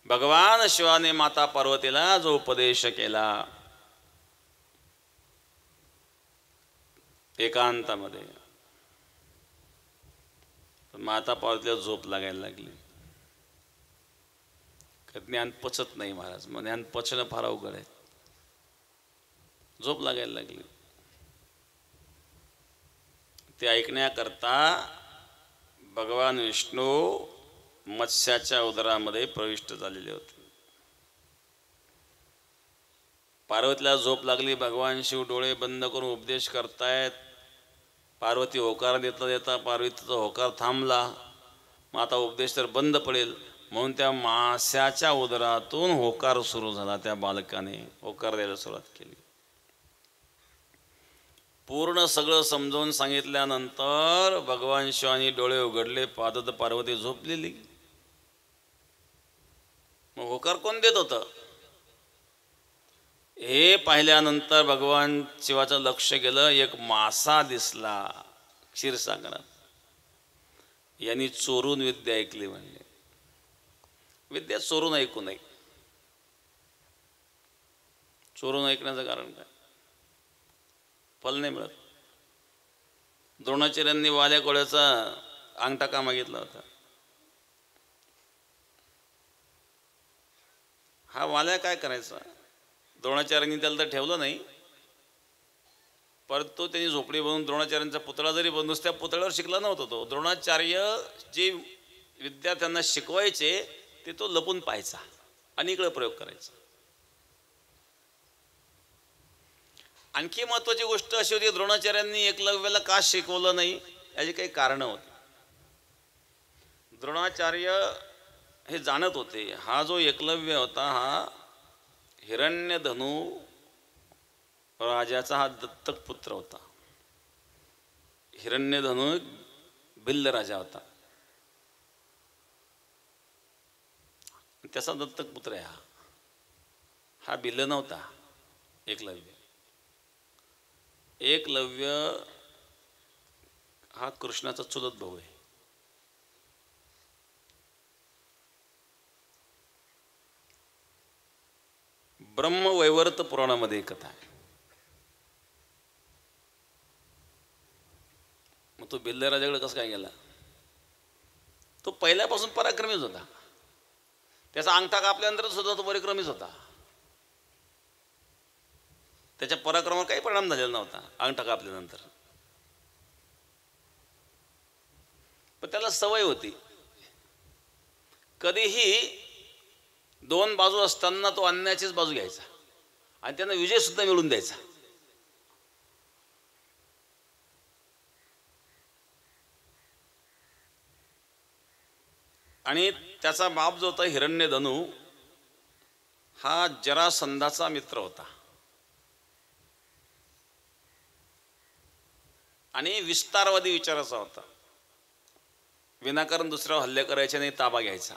भगवान शिवाने माता पार्वतीला जो उपदेश केला एकांतामध्ये, माता पार्वतीला झोप लागायला लागली. ज्ञान पचत नाही महाराज, मग ज्ञान पचणं फार अवघड आहे. झोप लागायला लागली. ते ऐकण्याकरता भगवान विष्णू मत्स्याच्या उदरामध्ये प्रविष्ट झालेले होते. पार्वतीला झोप लागली. भगवान शिव डोळे बंद करून उपदेश करतायत. पार्वती होकार देता देता पार्वतीचा होकार थांबला. मग आता उपदेश तर बंद पडेल म्हणून त्या मास्याच्या उदरातून होकार सुरू झाला. त्या बालकाने होकार द्यायला सुरुवात केली. पूर्ण सगळं समजावून सांगितल्यानंतर भगवान शिवानी डोळे उघडले, पाहत पार्वती झोपलेली. मग होकार कोण देत होतं हे पाहिल्यानंतर भगवान शिवाचं लक्ष गेलं. एक मासा दिसला. क्षीरसागरात यांनी चोरून विद्या ऐकली म्हणले. विद्या चोरून ऐकू नये. चोरून ऐकण्याचं कारण काय? फल नाही मिळत. द्रोणाचार्यांनी वाल्या कोळ्याचा अंगठा का मागितला होता? हा वाल्या काय करायचा? द्रोणाचार्यांनी त्याला तर ठेवलं नाही, परंतु त्यांनी झोपडी बनवून द्रोणाचार्यांचा पुतळा जरी बनवून त्या पुतळ्यावर शिकला नव्हता तो. द्रोणाचार्य जे विद्यार्थ्यांना शिकवायचे ते तो लपून पाहायचा आणि इकडे प्रयोग करायचा. आणखी महत्वाची गोष्ट अशी होती, द्रोणाचार्यांनी एकलव्याला का शिकवलं नाही याची काही कारणं होती. द्रोणाचार्य हे जाणत होते हा जो एकलव्य होता हा हिरण्यधनू राजाचा हा दत्तक पुत्र होता. हिरण्यधनू भिल्ल राजा होता, त्याचा दत्तक पुत्र आहे हा भिल्ल नव्हता. एकलव्य हा कृष्णाचा चुलत भाऊ आहे. ब्रह्मवैवर्त पुराणामध्ये एक कथा आहे. मग तो भिल्ल राजाकडे कसं काय गेला? तो पहिल्यापासून पराक्रमीच होता. त्याचा अंगठा कापल्यानंतर सुद्धा तो पराक्रमीच होता. त्याच्या पराक्रमावर काही परिणाम झालेला नव्हता अंगठा कापल्यानंतर. पण त्याला सवय होती, कधीही दोन बाजू असताना तो अन्यायाचीच बाजू घ्यायचा आणि त्यांना विजय सुद्धा मिळवून द्यायचा. आणि त्याचा बाप जो होता हिरण्यधनू हा जरासंधाचा मित्र होता आणि विस्तारवादी विचाराचा होता. विनाकारण दुसऱ्यावर हल्ले करायचे नाही, ताबा घ्यायचा.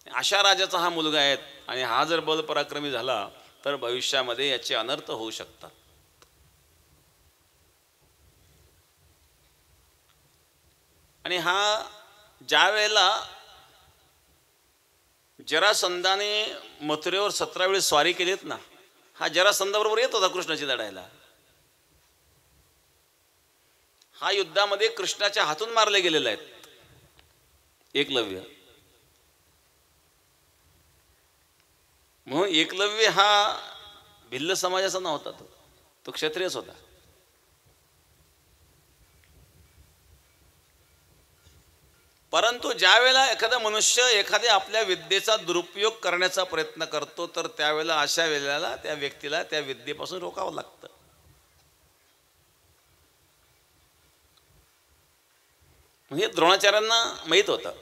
अशा राजाचा हा मुलगा आहे आणि हा जर बल पराक्रमी झाला तर भविष्यामध्ये याचे अनर्थ होऊ शकतात. आणि हा ज्या वेळेला जरासंधाने मथुरेवर 17 वेळेस स्वारी केलीत ना, हा जरासंधाबरोबर येत होता कृष्णाची लढायला. हा युद्धामध्ये कृष्णाच्या हातून मारले गेलेले आहेत एकलव्य. म्हणून एकलव्य हा भिल्ल समाजाचा नव्हता, तो क्षत्रियच होता. परंतु ज्या वेळेला एखादा मनुष्य एखाद्या आपल्या विद्येचा दुरुपयोग करण्याचा प्रयत्न करतो तर त्यावेळेला अशा वेळेला त्या व्यक्तीला त्या विद्येपासून रोखावं लागतं. म्हणजे द्रोणाचार्यांना माहीत होतं.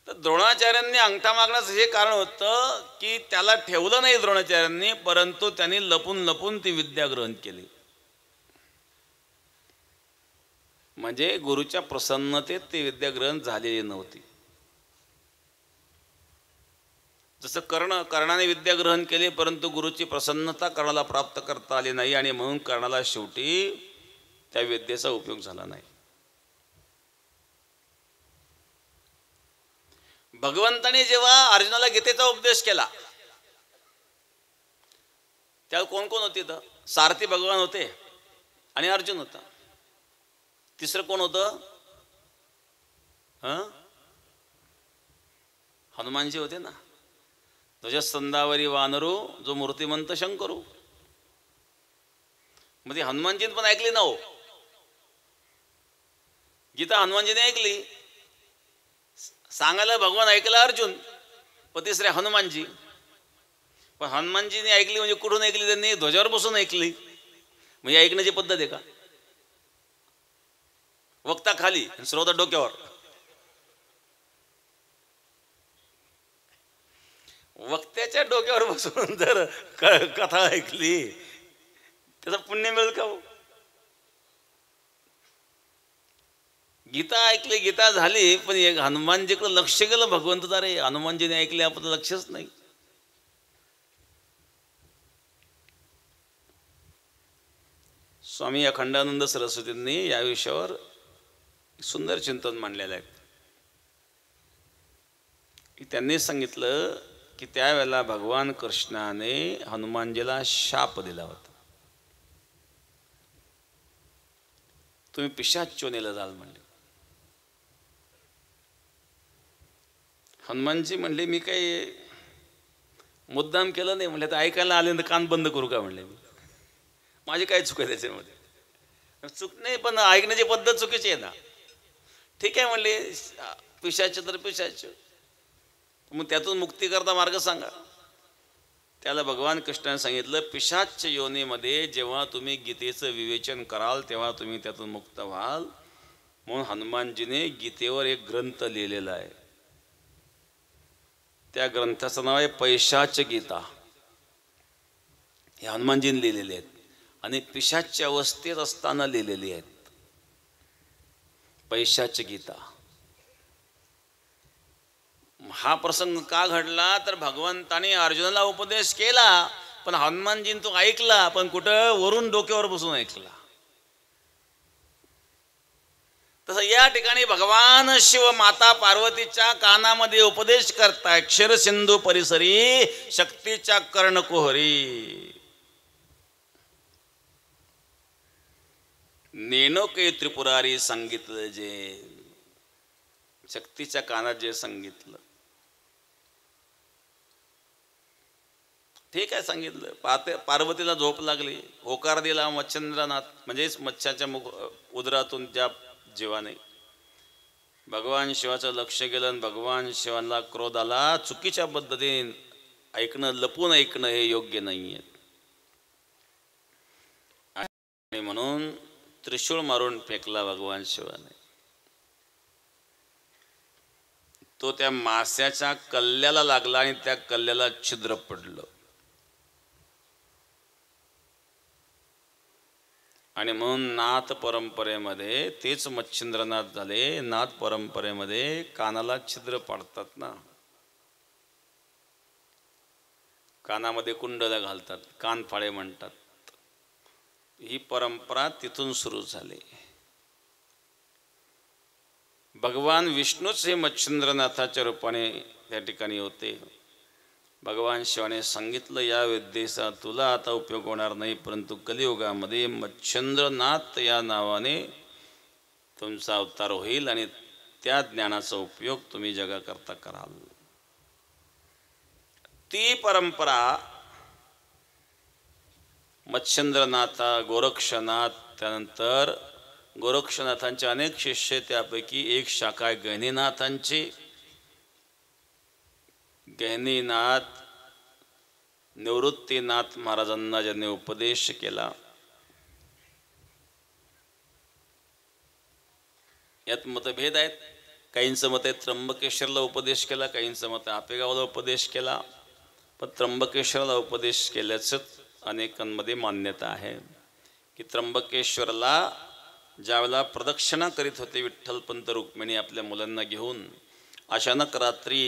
तर द्रोणाचार्यांनी अंगठा मागण्याचं हे कारण होतं की त्याला ठेवलं नाही द्रोणाचार्यांनी, परंतु त्यांनी लपून लपून ती विद्या ग्रहण केली. म्हणजे गुरुच्या प्रसन्नतेत ती विद्या ग्रहण झालेली नव्हती. जसं कर्णाने विद्या ग्रहण केली, परंतु गुरुची प्रसन्नता कर्णाला प्राप्त करता आली नाही आणि म्हणून कर्णाला शेवटी त्या विद्येचा उपयोग झाला नाही. भगवंताने जेव्हा अर्जुनाला गीतेचा उपदेश केला त्यावेळी कोण कोण होते? तर सारथी भगवान होते आणि अर्जुन होता. तिसरं कोण होतं? हनुमानजी होते ना. ध्वजस्तंभावरी वानरू जो मूर्तिमंत शंकरू. मग ती हनुमानजीने पण ऐकली ना हो. गीता हनुमानजीने ऐकली, सांगायला भगवान ऐकला अर्जुन, पण तिसरे हनुमानजी. पण हनुमानजीने ऐकली म्हणजे कुठून ऐकली? त्यांनी ध्वजावर बसून ऐकली. म्हणजे ऐकण्याची पद्धत आहे का? वक्ता खाली आणि श्रोता डोक्यावर. वक्त्याच्या डोक्यावर बसून जर कथा ऐकली त्याचं पुण्य मिळेल का? गीता ऐकली, गीता झाली, पण एक हनुमानजीकडे लक्ष गेलं भगवंत. रे हनुमानजीने ऐकले, आपलं लक्षच नाही. स्वामी अखंडानंद सरस्वतींनी या विषयावर सुंदर चिंतन मांडलेलं आहे की त्यांनी सांगितलं की त्यावेळेला भगवान कृष्णाने हनुमानजीला शाप दिला होता, तुम्ही पिशाच योनीला जाल म्हणले. हनुमानजी म्हणले मी काही मुद्दाम केलं नाही. म्हणले तर ऐकायला आले तर कान बंद करू का म्हणले. मी माझी काय चूक आहे त्याच्यामध्ये. चूक नाही, पण ऐकण्याची पद्धत चुकीची आहे ना. ठीक आहे म्हणले, पिशाच तर पिशाच, मग त्यातून मुक्ती करता मार्ग सांगा. त्याला भगवान कृष्णाने सांगितलं पिशाच योनीमध्ये जेव्हा तुम्ही गीतेचं विवेचन कराल तेव्हा तुम्ही त्यातून मुक्त व्हाल. म्हणून हनुमानजीने गीतेवर एक ग्रंथ लिहिलेला आहे. त्या ग्रंथाचं नाव आहे पैशाच गीता. हे हनुमानजीने लिहिलेले आहेत आणि पिशाच्या अवस्थेत असताना लिहिलेली आहेत. पैशाच गीता. हा प्रसंग का घडला तर भगवंताने अर्जुनाला उपदेश केला, पण हनुमानजीने तो ऐकला, पण कुठं वरून डोक्यावर बसून ऐकला. तसं या ठिकाणी भगवान शिव माता पार्वतीच्या कानामध्ये उपदेश करताय. क्षीरसिंधू परिसरी शक्तीच्या कर्णकुहरी. नेणोके त्रिपुरारी सांगितलं जे, शक्तीच्या कानात जे सांगितलं ठीक आहे सांगितलं. पार्वतीला झोप लागली, होकार दिला मच्छिंद्रनाथ, म्हणजेच मच्छाच्या उदरातून त्या जीवाने. भगवान शिवाचं लक्ष गेलं आणि भगवान शिवाला क्रोध आला. चुकीच्या पद्धतीने ऐकणं, लपून ऐकणं हे योग्य नाही आहे. आणि म्हणून त्रिशूळ मारून फेकला भगवान शिवाने. तो त्या मास्याच्या कल्ल्याला लागला आणि त्या कल्ल्याला छिद्र पडलं. आणि म्हणून नाथ परंपरेमध्ये तेच मच्छिंद्रनाथ झाले. नाथ परंपरेमध्ये कानाला छिद्र पाडतात ना, कानामध्ये कुंडला घालतात, कानफाळे म्हणतात. ही परंपरा तिथून सुरू झाली. भगवान विष्णूच हे मच्छिंद्रनाथाच्या रूपाने त्या ठिकाणी होते. भगवान शिवाने सांगितलं या विद्येचा तुला आता उपयोग होणार नाही, परंतु कलियुगामध्ये मच्छिंद्रनाथ या नावाने तुमचा अवतार होईल आणि त्या ज्ञानाचा उपयोग तुम्ही जगाकरता कराल. ती परंपरा मच्छिंद्रनाथ, गोरक्षनाथ, त्यानंतर गोरक्षनाथांचे अनेक शिष्य, त्यापैकी एक शाखा आहे गहिनीनाथांची. गहिनीनाथ निवृत्तीनाथ महाराजांना ज्यांनी उपदेश केला. यात मतभेद आहेत. काहींचं मत आहे त्र्यंबकेश्वरला उपदेश केला, काहींचं मत आहे आपेगावला उपदेश केला. पण त्र्यंबकेश्वरला उपदेश केल्याचंच अनेकांमध्ये मान्यता आहे की त्र्यंबकेश्वरला ज्यावेळेला प्रदक्षिणा करीत होते विठ्ठलपंत रुक्मिणी आपल्या मुलांना घेऊन, अचानक रात्री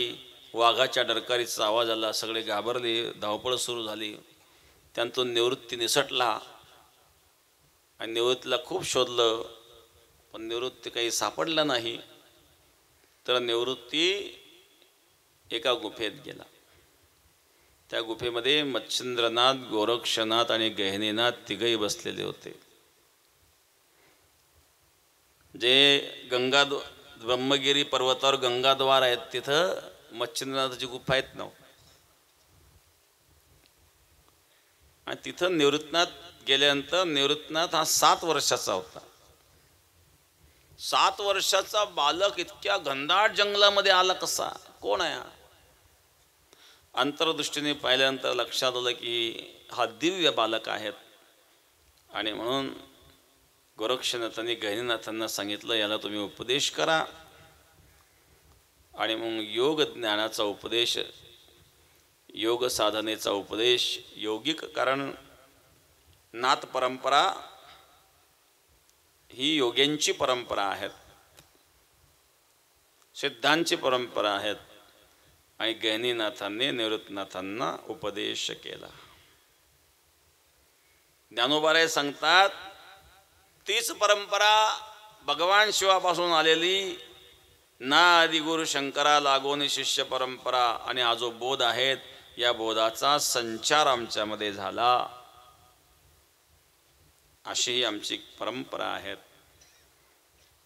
वाघाच्या डरकारीचा आवाज आला. सगळे घाबरले, धावपळ सुरू झाली. त्यातून निवृत्ती निसटला आणि निवृत्तीला खूप शोधलं, पण निवृत्ती काही सापडला नाही. तर निवृत्ती एका गुफेत गेला. त्या गुफेमध्ये मच्छिंद्रनाथ, गोरक्षनाथ आणि गहिनीनाथ तिघही बसलेले होते. जे ब्रह्मगिरी पर्वतावर गंगाद्वार आहेत तिथं मच्छिंद्रनाथाची गुफा आहेत ना, आणि तिथं निवृत्तनाथ गेल्यानंतर निवृत्तनाथ हा 7 वर्षाचा होता. 7 वर्षाचा बालक इतक्या घनदाट जंगलामध्ये आला कसा, कोण आहे? अंतर्दृष्टीने पाहिल्यानंतर लक्षात आलं की हा दिव्य बालक आहेत. आणि म्हणून गोरक्षनाथांनी गहिनीनाथांना सांगितलं याला तुम्ही उपदेश करा. आणि मग योग ज्ञानाचा उपदेश, योग साधनेचा उपदेश, योगिक, कारण नाथ परंपरा ही योग्यांची परंपरा आहेत, सिद्धांची परंपरा आहेत. आणि गहिनीनाथांनी निवृत्तनाथांना उपदेश केला. ज्ञानोबाराय सांगतात तीच परंपरा भगवान शिवापासून आलेली, ना आदिगुरु शंकरा लागोनी शिष्य परंपरा, आणि हा जो बोध आहेत या बोधाचा संचार आमच्यामध्ये झाला, अशी आमची परंपरा आहे.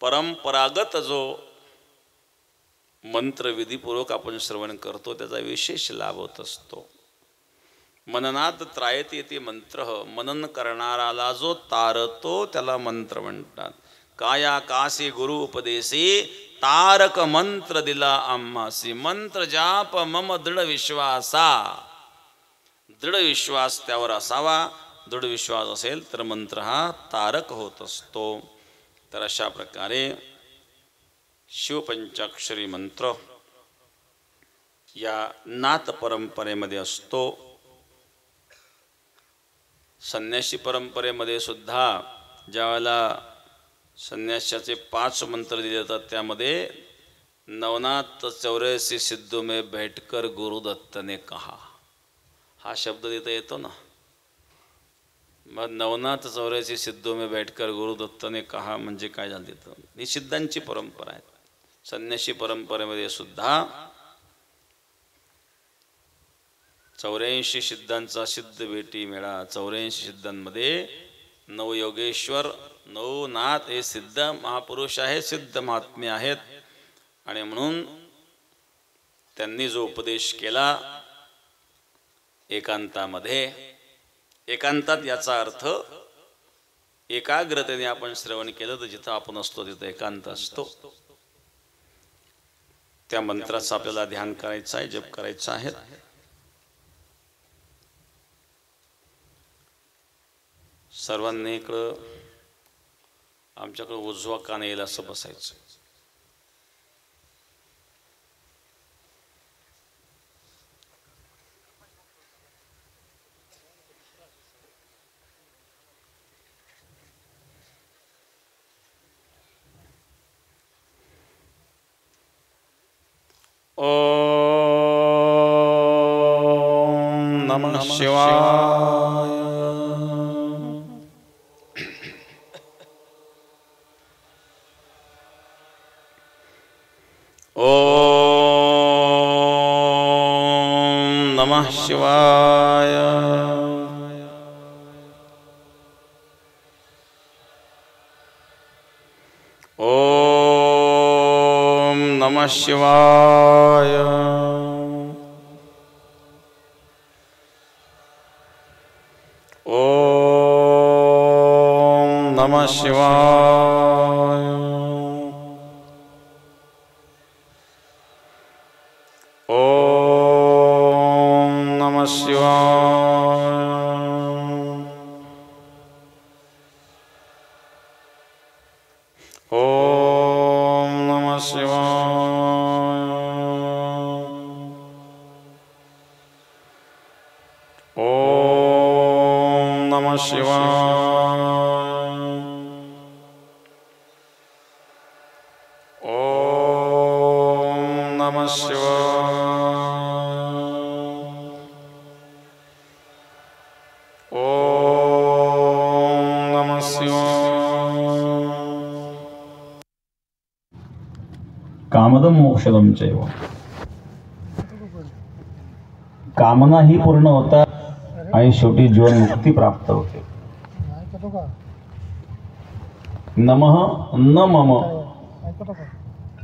परंपरागत जो मंत्र विधीपूर्वक आपण श्रवण करतो त्याचा विशेष लाभ होत असतो. मननात त्रायते येते मंत्र, मनन करणाराला जो तारतो त्याला मंत्र म्हणतात. काया कासी गुरु उपदेशी, तारक मंत्र दिला आम्हासी. मंत्र जाप मम दृढ विश्वासा. दृढ विश्वास त्यावर असावा. दृढ विश्वास असेल तर मंत्र हा तारक होत असतो. तर अशा प्रकारे शिवपंचाक्षरी मंत्र या नाथ परंपरेमध्ये असतो. संन्यासी परंपरेमध्ये सुद्धा ज्यावेळेला संन्यासाचे 5 मंत्र दिले जातात त्यामध्ये नवनाथ 84 सिद्धों में बैठकर गुरुदत्त ने कहा हा शब्द तिथं येतो ना. मग नवनाथ 84 सिद्धों में बैठकर गुरुदत्त ने कहा म्हणजे काय झालं तिथं? ही सिद्धांची परंपरा आहे. संन्यासी परंपरेमध्ये सुद्धा 84 सिद्धांचा सिद्ध भेटी मेळा. 84 सिद्धांमध्ये 9 योगेश्वर 9 नाथ हे सिद्ध महापुरुष आहेत, सिद्ध महात्मे आहेत. आणि म्हणून त्यांनी जो उपदेश केला एकांतामध्ये, एकांतात याचा अर्थ एकाग्रतेने आपण श्रवण केलं तर जिथं आपण असतो तिथं एकांत असतो. त्या मंत्राचं आपल्याला ध्यान करायचं आहे, जप करायचा आहे. सर्वांनी इकडं आमच्याकडे उजवा कान येईल असं बसायचं. ओम नमः शिवाय. ओम नमः शिवाय. ओम नमः शिवाय. ओम नमः शिवाय. ओम नमः शिवाय. ओम नमः शिवाय. ओम नमः शिवाय. ओम नमः शिवाय. ओम नमः शिवाय. कामदम मोक्षदम चैव. कामना ही पूर्ण होतात आणि शेवटी जीवन मुक्ती प्राप्त होते. नमः न मम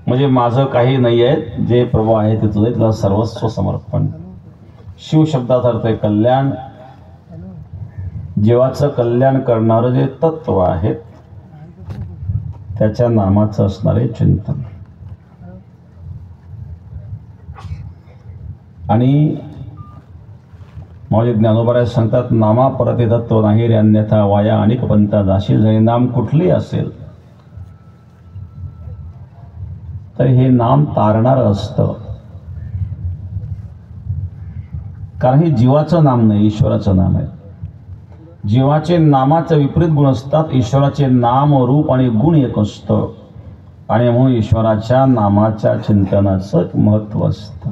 म्हणजे माझं काही नाही आहे, जे प्रभू आहे ते तुझे, तुला सर्वस्व समर्पण. शिव शब्दाचा अर्थ आहे कल्याण. जीवाचं कल्याण करणारं जे तत्व आहे त्याच्या नामाचं असणारे चिंतन. आणि माझे ज्ञानोबा सांगतात नामा परते तत्व नाही रे अन्यथा वाया अनेक पंथा जाशील. जरी नाम कुठलेही असेल तर हे नाम तारणार असतं. कारण हे जीवाचं नाम नाही, ईश्वराचं नाम आहे. जीवाचे नामाचे विपरीत गुण असतात, ईश्वराचे नाम रूप आणि गुण एक असतं. आणि म्हणून ईश्वराच्या नामाच्या चिंतनाचं महत्त्व असतं.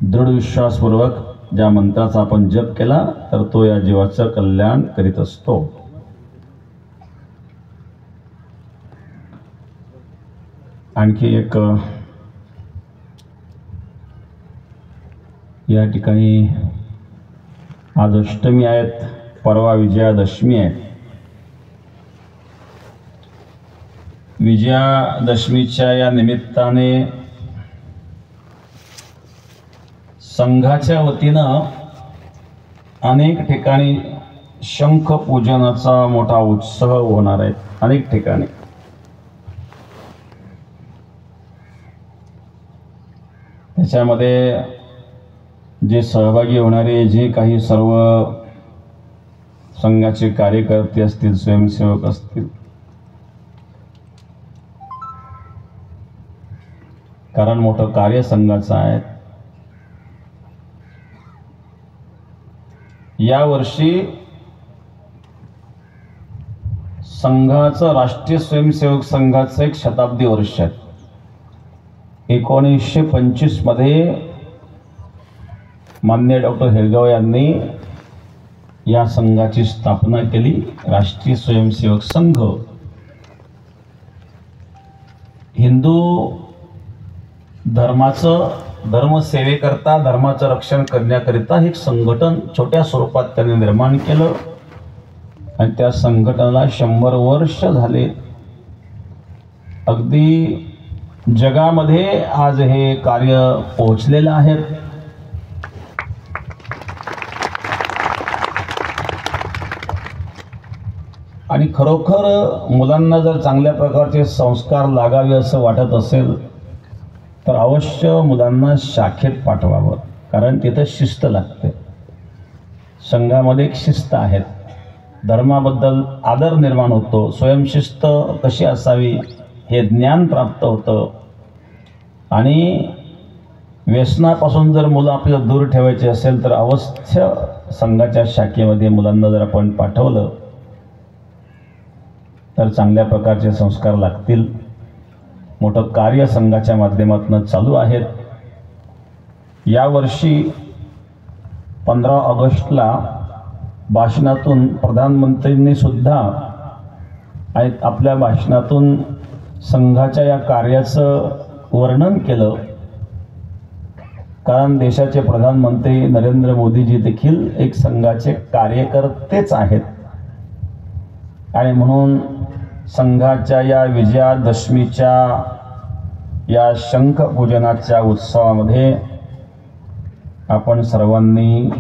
दृढ विश्वासपूर्वक ज्या मंत्राचा आपण जप केला तर तो या जीवाचं कल्याण करीत असतो. आणखी एक या ठिकाणी आज अष्टमी आहेत, परवा विजयादशमी आहे. विजयादशमीच्या या निमित्ताने संघाच्या वतीनं अनेक ठिकाणी शंख पूजनाचा मोठा उत्सव होणार आहे. अनेक ठिकाणी त्याच्यामध्ये जे सहभागी होणारे जे काही सर्व संघाचे कार्यकर्ते असतील, स्वयंसेवक असतील, कारण मोठं कार्य संघाचं आहे. यावर्षी संघाचं राष्ट्रीय स्वयंसेवक संघाचं एक शताब्दी वर्ष आहे. 1925 मध्ये माननीय डॉक्टर हेरगाव यांनी या संघाची स्थापना केली. राष्ट्रीय स्वयंसेवक संघ हिंदू धर्मसेवेकरता, धर्माचं रक्षण करण्याकरिता एक संघटन छोट्या स्वरूपात त्यांनी निर्माण केलं आणि त्या संघटनेला 100 वर्ष झाले. अगदी जगामध्ये आज हे कार्य पोहोचलेलं आहे. आणि खरोखर मुलांना जर चांगल्या प्रकारचे संस्कार लागावे असं वाटत असेल तर अवश्य मुलांना शाखेत पाठवावं, कारण तिथं शिस्त लागते. संघामध्ये एक शिस्त आहे, धर्माबद्दल आदर निर्माण होतो, स्वयंशिस्त कशी असावी हे ज्ञान प्राप्त होतं. आणि व्यसनापासून जर मुलं आपल्याला दूर ठेवायचे असेल तर अवश्य संघाच्या शाखेमध्ये मुलांना जर आपण पाठवलं तर चांगल्या प्रकारचे संस्कार लागतील. मोठं कार्य संघाच्या माध्यमातून चालू आहेत. यावर्षी 15 ऑगस्टला भाषणातून प्रधानमंत्र्यांनी सुद्धा आपल्या भाषणातून संघाच्या या कार्याचं वर्णन केलं, कारण देशाचे प्रधानमंत्री नरेंद्र मोदीजी देखील एक संघाचे कार्यकर्तेच आहेत. आणि म्हणून संघाच्या या विजयादशमीच्या या शंख पूजनाच्या उत्सवामध्ये आपण सर्वांनी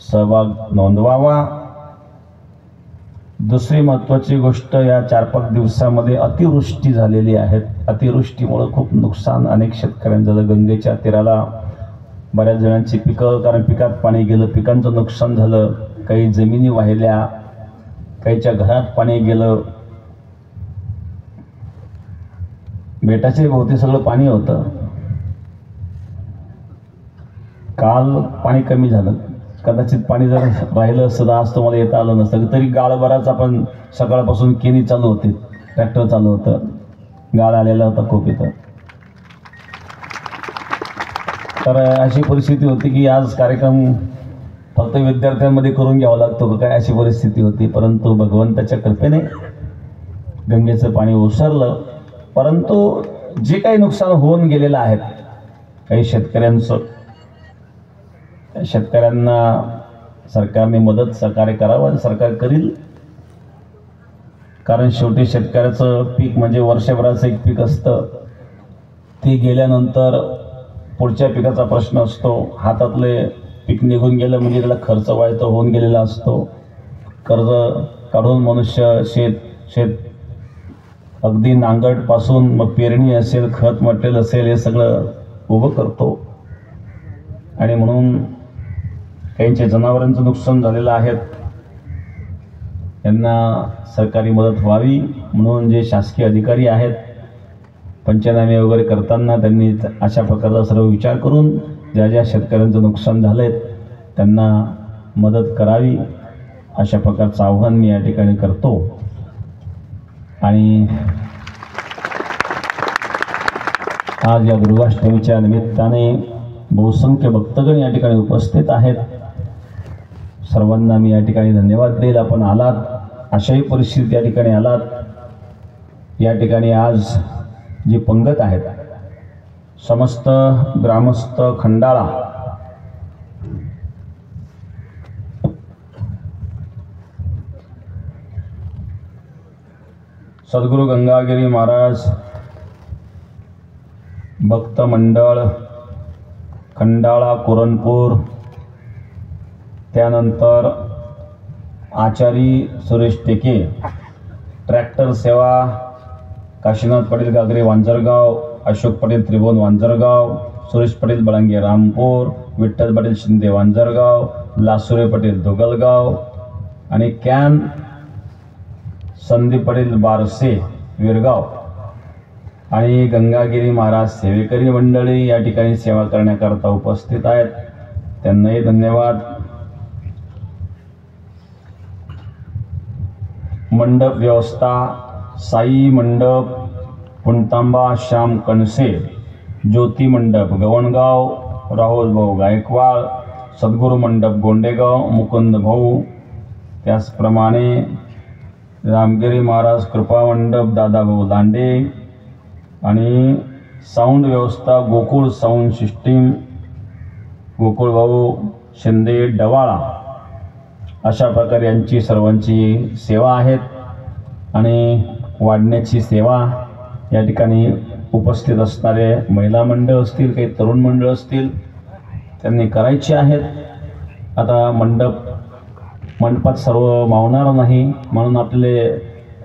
सहभाग नोंदवावा. दुसरी महत्त्वाची गोष्ट, या 4-5 दिवसामध्ये अतिवृष्टी झालेली आहे. अतिवृष्टीमुळे खूप नुकसान अनेक शेतकऱ्यांचं झालं. गंगेच्या तीराला बऱ्याच जणांची पिकं, कारण पिकात पाणी गेलं, पिकांचं नुकसान झालं. काही जमिनी वाहिल्या, काहीच्या घरात पाणी गेलं. बेटाच्या भोवती सगळं पाणी होतं. काल पाणी कमी झालं, कदाचित पाणी जर राहिलं असतं तर आज तुम्हाला येता आलं नसतं. तरी गाळभराच आपण सकाळपासून केनी चालू होती, ट्रॅक्टर चालू होतं, गाळ आलेला होता खूप इथं. तर अशी परिस्थिती होती की आज कार्यक्रम फक्त विद्यार्थ्यांमध्ये करून घ्यावा लागतो का काय, अशी परिस्थिती होती. परंतु भगवंताच्या कृपेने गंगेचं पाणी ओसरलं. परंतु जे काही नुकसान होऊन गेलेलं आहे काही शेतकऱ्यांचं, शेतकऱ्यांना सरकारने मदत सहकार्य करावं आणि सरकार करील. कारण शेवटी शेतकऱ्याचं पीक म्हणजे वर्षभराचं एक पीक असतं. ते गेल्यानंतर पुढच्या पिकाचा प्रश्न असतो. हातातले पीक निघून गेलं म्हणजे त्याला खर्च व्हायचा होऊन गेलेला असतो. कर्ज काढून मनुष्य शेत अगदी नांगरटपासून मग पेरणी असेल, खत मटेरियल असेल, हे सगळं उभं करतो. आणि म्हणून काहींच्या जनावरांचं नुकसान झालेलं आहे, त्यांना सरकारी मदत व्हावी म्हणून जे शासकीय अधिकारी आहेत पंचनामे वगैरे करताना त्यांनी अशा प्रकारचा सर्व विचार करून ज्या ज्या शेतकऱ्यांचं नुकसान झालं आहे त्यांना मदत करावी, अशा प्रकारचं आव्हान मी या ठिकाणी करतो. आणि आज या दुर्गाष्टमीच्या निमित्ताने बहुसंख्य भक्तगण या ठिकाणी उपस्थित आहेत. सर्वांना मी या ठिकाणी धन्यवाद देईल. आपण आलात, अशाही परिस्थितीत या ठिकाणी आलात. या ठिकाणी आज जी पंगत आहेत, समस्त ग्रामस्थ खंडाळा सद्गुरू गंगागिरी महाराज भक्त मंडळ खंडाळा कुरणपूर, त्यानंतर आचारी सुरेश टेके, ट्रॅक्टर सेवा काशीनाथ पटेल गागरे वांजरगाव, अशोक पटेल त्रिभुवन वांजरगाव, सुरेश पटेल बळंगे रामपूर, विठ्ठल पटेल शिंदे वांजरगाव, लासुरे पटेल दोगलगाव आणि कॅन संदीप पटेल बारसे विरगाव आणि गंगागिरी महाराज सेवेकरी मंडळी या ठिकाणी सेवा करण्याकरता उपस्थित आहेत. त्यांनाही धन्यवाद. मंडप व्यवस्था साई मंडप पुणतांबा श्याम कणसे, ज्योती मंडप गवणगाव राहुल भाऊ गायकवाड, सद्गुरू मंडप गोंडेगाव मुकुंद भाऊ, त्याचप्रमाणे रामगिरी महाराज कृपा मंडप दादाभाऊ दांडे आणि साऊंड व्यवस्था गोकुळ साऊंड सिस्टीम गोकुळ भाऊ शिंदे डवाळा. अशा प्रकारे यांची सर्वांची सेवा आहेत आणि वाढण्याची सेवा या ठिकाणी उपस्थित असणारे महिला मंडळ असतील, काही तरुण मंडळ असतील, त्यांनी करायची आहेत. आता मंडपात सर्व मावणार नाही, म्हणून आपले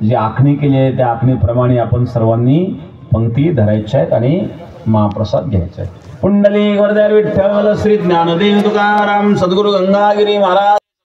जी आखणी केली आहे त्या आखणीप्रमाणे आपण सर्वांनी पंक्ती धरायच्या आहेत आणि महाप्रसाद घ्यायचा आहे. पुंडलिक वरदार विठ्ठल श्री ज्ञानदेव तुकाराम सद्गुरू गंगागिरी महाराज.